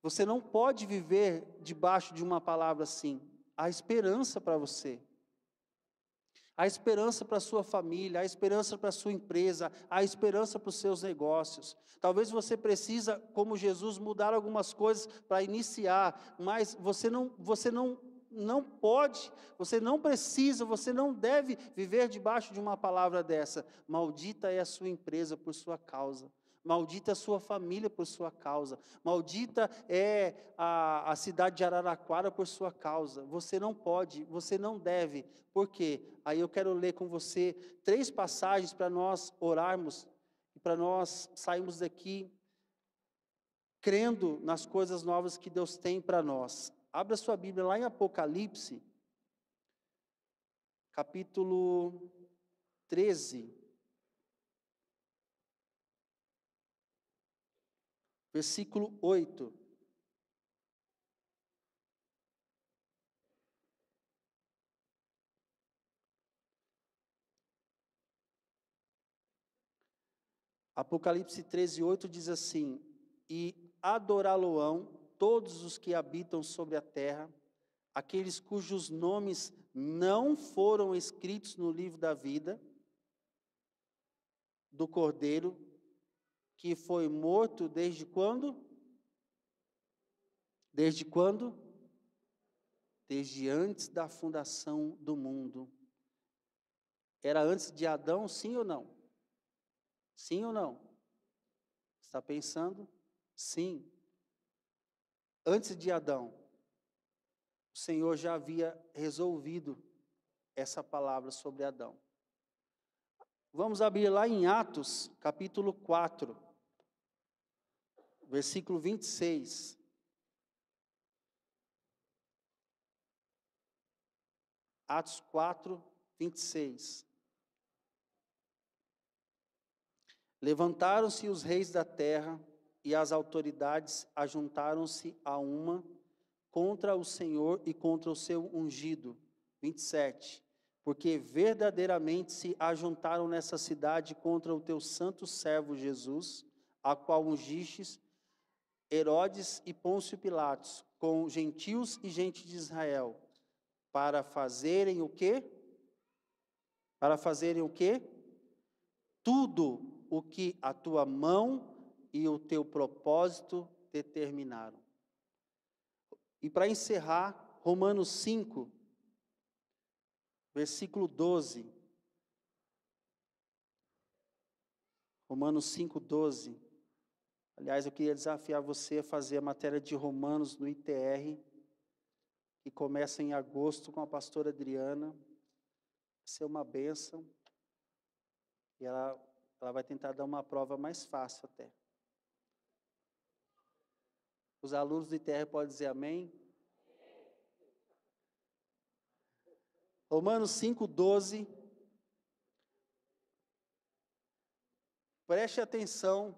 Você não pode viver debaixo de uma palavra assim. Há esperança para você. Há esperança para a sua família, há esperança para a sua empresa, há esperança para os seus negócios. Talvez você precisa, como Jesus, mudar algumas coisas para iniciar, mas você não pode, você não precisa, você não deve viver debaixo de uma palavra dessa. Maldita é a sua empresa por sua causa. Maldita é a sua família por sua causa. Maldita é a cidade de Araraquara por sua causa. Você não pode, você não deve. Por quê? Aí eu quero ler com você 3 passagens para nós orarmos e para nós sairmos daqui crendo nas coisas novas que Deus tem para nós. Abra sua Bíblia lá em Apocalipse, capítulo 13. Versículo 8. Apocalipse 13:8 diz assim: e adorá-lo-ão todos os que habitam sobre a terra, aqueles cujos nomes não foram escritos no livro da vida do Cordeiro, que foi morto desde quando? Desde quando? Desde antes da fundação do mundo. Era antes de Adão, sim ou não? Sim ou não? Está pensando? Sim. Antes de Adão, o Senhor já havia resolvido essa palavra sobre Adão. Vamos abrir lá em Atos, capítulo 4, versículo 26. Atos 4, 26. Levantaram-se os reis da terra e as autoridades ajuntaram-se a uma contra o Senhor e contra o seu ungido. 27. Porque verdadeiramente se ajuntaram nessa cidade contra o teu santo servo Jesus, a qual ungistes, Herodes e Pôncio Pilatos, com gentios e gente de Israel, para fazerem o quê? Para fazerem o quê? Tudo o que a tua mão e o teu propósito determinaram. E para encerrar, Romanos 5, versículo 12. Romanos 5, 12. Aliás, eu queria desafiar você a fazer a matéria de Romanos no ITR, que começa em agosto com a pastora Adriana. Vai ser uma bênção. E ela vai tentar dar uma prova mais fácil até. Os alunos do ITR podem dizer amém? Romanos 5:12. Preste atenção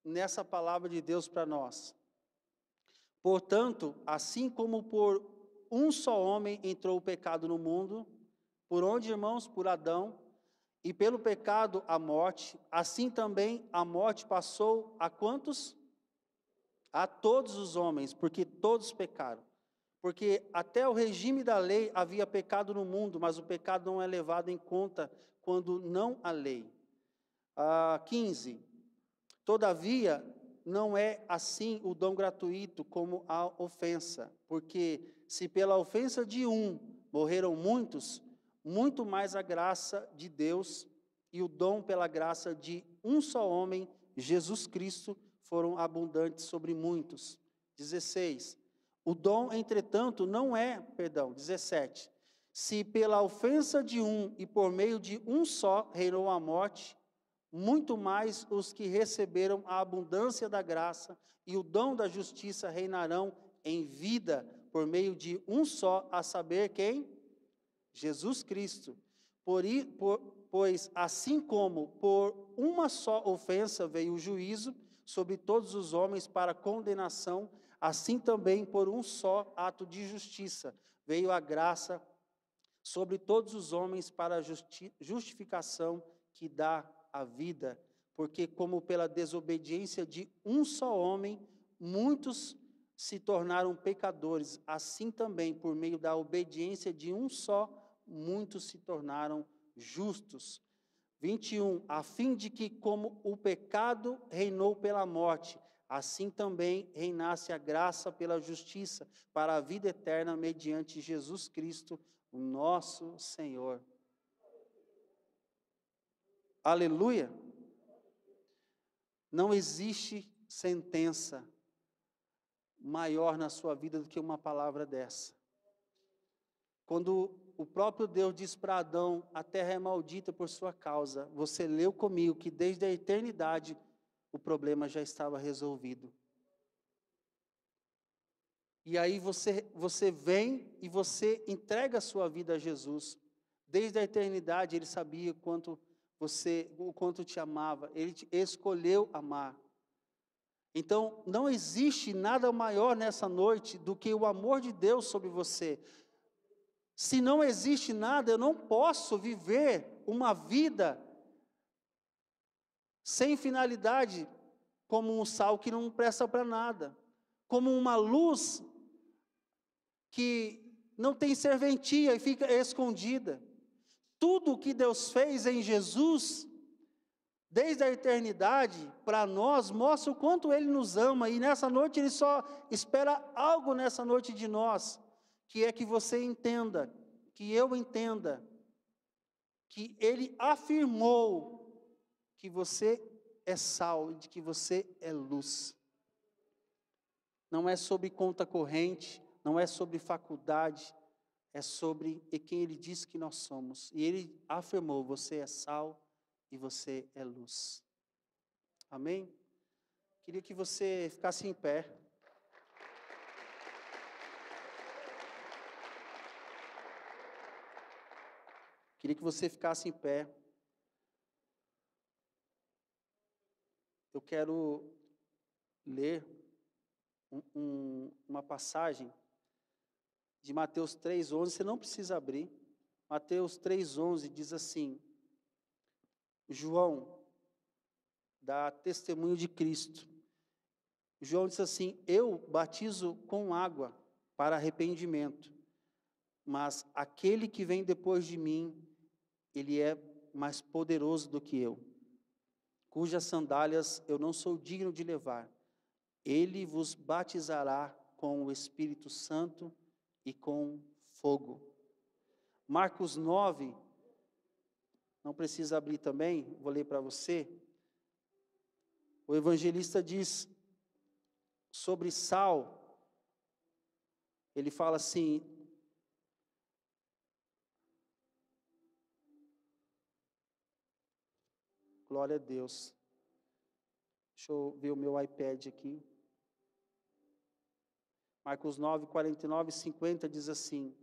nessa palavra de Deus para nós. Portanto, assim como por um só homem entrou o pecado no mundo, por onde, irmãos? Por Adão, e pelo pecado a morte, assim também a morte passou a quantos? A todos os homens, porque todos pecaram. Porque até o regime da lei havia pecado no mundo, mas o pecado não é levado em conta quando não há lei. 15. Todavia, não é assim o dom gratuito como a ofensa, porque se pela ofensa de um morreram muitos, muito mais a graça de Deus e o dom pela graça de um só homem, Jesus Cristo, foram abundantes sobre muitos. 16. O dom, entretanto, não é, 17. Se pela ofensa de um e por meio de um só reinou a morte, muito mais os que receberam a abundância da graça e o dom da justiça reinarão em vida por meio de um só, a saber quem? Jesus Cristo. Pois assim como por uma só ofensa veio o juízo sobre todos os homens para condenação, assim também por um só ato de justiça veio a graça sobre todos os homens para a justificação que dá a vida, porque como pela desobediência de um só homem, muitos se tornaram pecadores, assim também por meio da obediência de um só, muitos se tornaram justos. 21, a fim de que como o pecado reinou pela morte, assim também reinasse a graça pela justiça, para a vida eterna mediante Jesus Cristo, o nosso Senhor. Aleluia! Não existe sentença maior na sua vida do que uma palavra dessa. Quando o próprio Deus diz para Adão, a terra é maldita por sua causa, você leu comigo que desde a eternidade o problema já estava resolvido. E aí você vem e você entrega a sua vida a Jesus. Desde a eternidade ele sabia o quanto te amava, ele te escolheu amar. Então, não existe nada maior nessa noite do que o amor de Deus sobre você. Se não existe nada, eu não posso viver uma vida sem finalidade, como um sal que não presta para nada, como uma luz que não tem serventia e fica escondida. Tudo que Deus fez em Jesus, desde a eternidade, para nós, mostra o quanto Ele nos ama, e nessa noite Ele só espera algo nessa noite de nós, que é que você entenda, que eu entenda, que Ele afirmou que você é sal, e de que você é luz. Não é sobre conta corrente, não é sobre faculdade, é sobre quem Ele disse que nós somos. E Ele afirmou, você é sal e você é luz. Amém? Queria que você ficasse em pé. Queria que você ficasse em pé. Eu quero ler uma passagem de Mateus 3,11, você não precisa abrir. Mateus 3,11 diz assim: João dá testemunho de Cristo. João diz assim: eu batizo com água para arrependimento, mas aquele que vem depois de mim, ele é mais poderoso do que eu, cujas sandálias eu não sou digno de levar. Ele vos batizará com o Espírito Santo e com fogo. Marcos 9, não precisa abrir também, vou ler para você. O evangelista diz sobre sal, ele fala assim: glória a Deus. Deixa eu ver o meu iPad aqui. Marcos 9, 49 e 50 diz assim: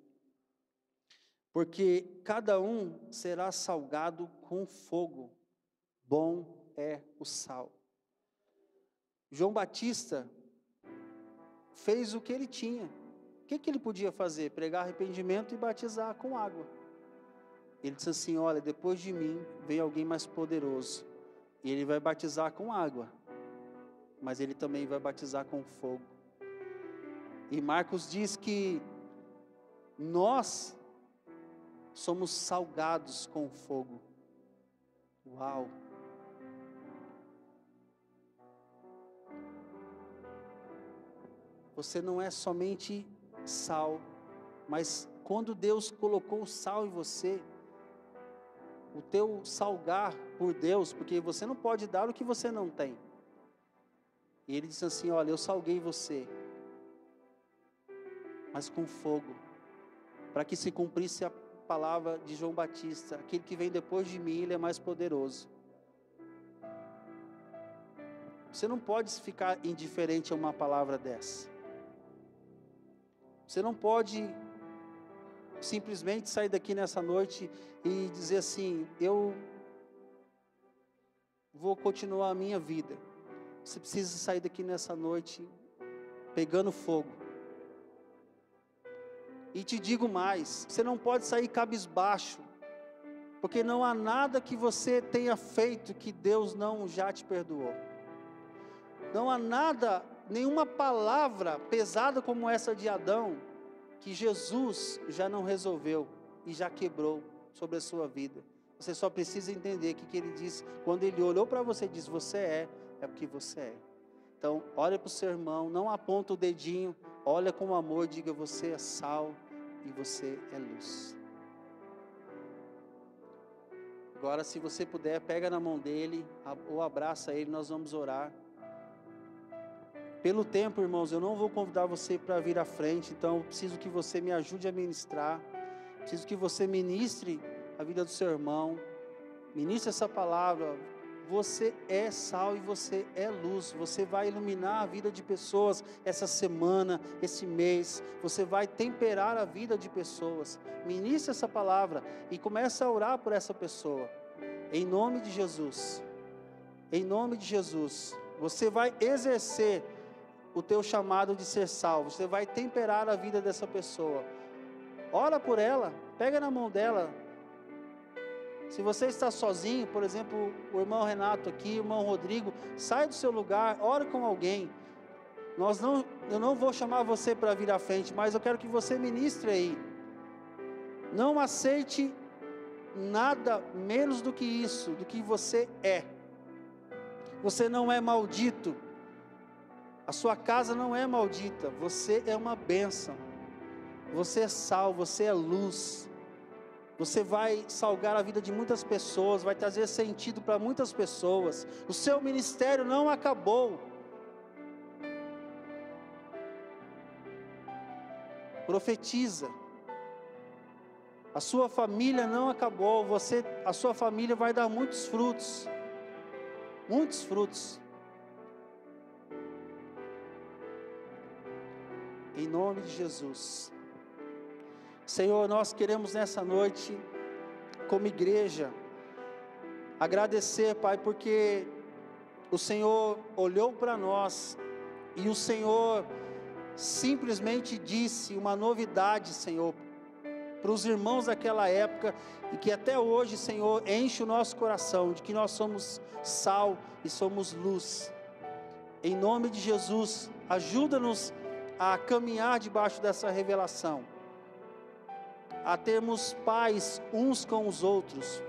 porque cada um será salgado com fogo, bom é o sal. João Batista fez o que ele tinha. O que ele podia fazer? Pregar arrependimento e batizar com água. Ele disse assim: olha, depois de mim vem alguém mais poderoso, e ele vai batizar com água, mas ele também vai batizar com fogo. E Marcos diz que nós somos salgados com fogo. Uau! Você não é somente sal, mas quando Deus colocou o sal em você, o teu salgar por Deus, porque você não pode dar o que você não tem. E Ele disse assim: olha, eu salguei você, mas com fogo, para que se cumprisse a palavra de João Batista: aquele que vem depois de mim, ele é mais poderoso. Você não pode ficar indiferente a uma palavra dessa. Você não pode simplesmente sair daqui nessa noite e dizer assim: eu vou continuar a minha vida. Você precisa sair daqui nessa noite pegando fogo. E te digo mais, você não pode sair cabisbaixo, porque não há nada que você tenha feito que Deus não já te perdoou. Não há nada, nenhuma palavra pesada como essa de Adão, que Jesus já não resolveu e já quebrou sobre a sua vida. Você só precisa entender que Ele disse, quando Ele olhou para você e disse: você é porque você é. Então, olha para o seu irmão, não aponta o dedinho, olha com amor, diga: você é sal e você é luz. Agora, se você puder, pega na mão dele ou abraça ele, nós vamos orar. Pelo tempo, irmãos, eu não vou convidar você para vir à frente, então eu preciso que você me ajude a ministrar, preciso que você ministre a vida do seu irmão, ministre essa palavra. Você é sal e você é luz. Você vai iluminar a vida de pessoas essa semana, esse mês. Você vai temperar a vida de pessoas. Ministre essa palavra e comece a orar por essa pessoa. Em nome de Jesus. Em nome de Jesus. Você vai exercer o teu chamado de ser salvo. Você vai temperar a vida dessa pessoa. Ora por ela. Pega na mão dela. Se você está sozinho, por exemplo, o irmão Renato aqui, o irmão Rodrigo, sai do seu lugar, ore com alguém. Eu não vou chamar você para vir à frente, mas eu quero que você ministre aí. Não aceite nada menos do que isso, do que você é. Você não é maldito. A sua casa não é maldita. Você é uma bênção. Você é sal, você é luz. Você vai salgar a vida de muitas pessoas, vai trazer sentido para muitas pessoas. O seu ministério não acabou. Profetiza. A sua família não acabou. A sua família vai dar muitos frutos. Muitos frutos. Em nome de Jesus. Senhor, nós queremos nessa noite, como igreja, agradecer, Pai, porque o Senhor olhou para nós e o Senhor simplesmente disse uma novidade, Senhor, para os irmãos daquela época e que até hoje, Senhor, enche o nosso coração de que nós somos sal e somos luz. Em nome de Jesus, ajuda-nos a caminhar debaixo dessa revelação, a termos paz uns com os outros,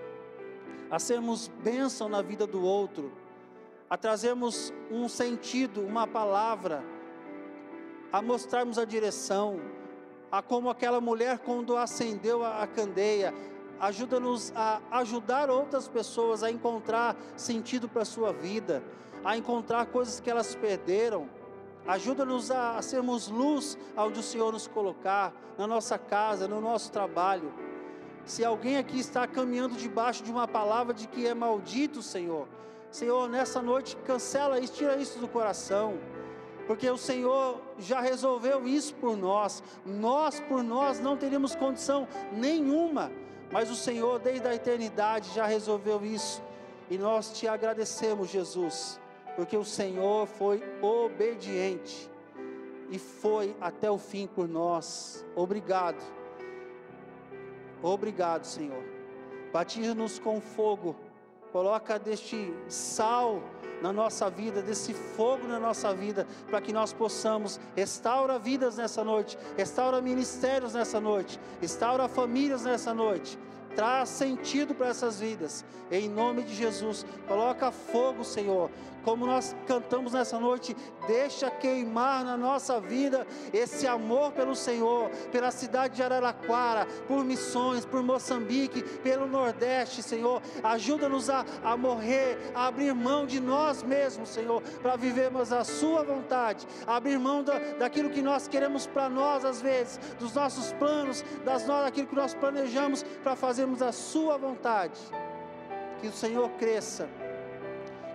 a sermos bênção na vida do outro, a trazermos um sentido, uma palavra, a mostrarmos a direção, a como aquela mulher quando acendeu a candeia. Ajuda-nos a ajudar outras pessoas a encontrar sentido para a sua vida, a encontrar coisas que elas perderam. Ajuda-nos a sermos luz onde o Senhor nos colocar, na nossa casa, no nosso trabalho. Se alguém aqui está caminhando debaixo de uma palavra de que é maldito, Senhor, nessa noite cancela isso, tira isso do coração, porque o Senhor já resolveu isso por nós. Nós por nós não teríamos condição nenhuma, mas o Senhor desde a eternidade já resolveu isso, e nós te agradecemos, Jesus, porque o Senhor foi obediente e foi até o fim por nós. Obrigado. Obrigado, Senhor. Batiza-nos com fogo. Coloca deste sal na nossa vida, desse fogo na nossa vida, para que nós possamos restaurar vidas nessa noite, restaurar ministérios nessa noite, restaurar famílias nessa noite. Traz sentido para essas vidas, em nome de Jesus. Coloca fogo, Senhor, como nós cantamos nessa noite, deixa queimar na nossa vida esse amor pelo Senhor, pela cidade de Araraquara, por missões, por Moçambique, pelo Nordeste, Senhor. Ajuda-nos a morrer, a abrir mão de nós mesmos, Senhor, para vivermos a sua vontade, abrir mão daquilo que nós queremos para nós, às vezes, dos nossos planos, daquilo que nós planejamos, para fazermos a sua vontade. Que o Senhor cresça,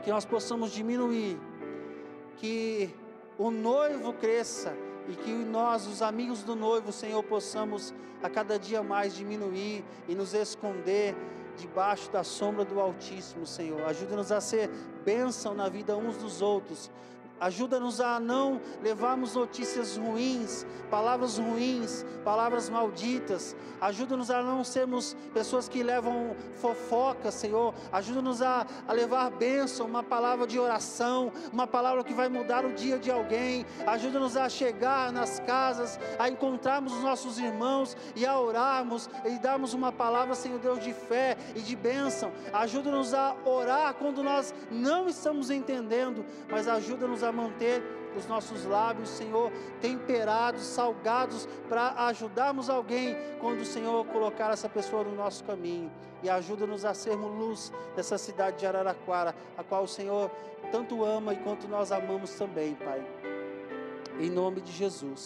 que nós possamos diminuir, que o noivo cresça e que nós, os amigos do noivo, Senhor, possamos a cada dia mais diminuir e nos esconder debaixo da sombra do Altíssimo, Senhor. Ajuda-nos a ser bênção na vida uns dos outros. Ajuda-nos a não levarmos notícias ruins, palavras malditas. Ajuda-nos a não sermos pessoas que levam fofoca, Senhor. Ajuda-nos a levar bênção, uma palavra de oração, uma palavra que vai mudar o dia de alguém. Ajuda-nos a chegar nas casas, a encontrarmos os nossos irmãos e a orarmos e darmos uma palavra, Senhor Deus, de fé e de bênção. Ajuda-nos a orar quando nós não estamos entendendo, mas ajuda-nos a manter os nossos lábios, Senhor, temperados, salgados, para ajudarmos alguém quando o Senhor colocar essa pessoa no nosso caminho. E ajuda-nos a sermos luz dessa cidade de Araraquara, a qual o Senhor tanto ama e quanto nós amamos também, Pai. Em nome de Jesus.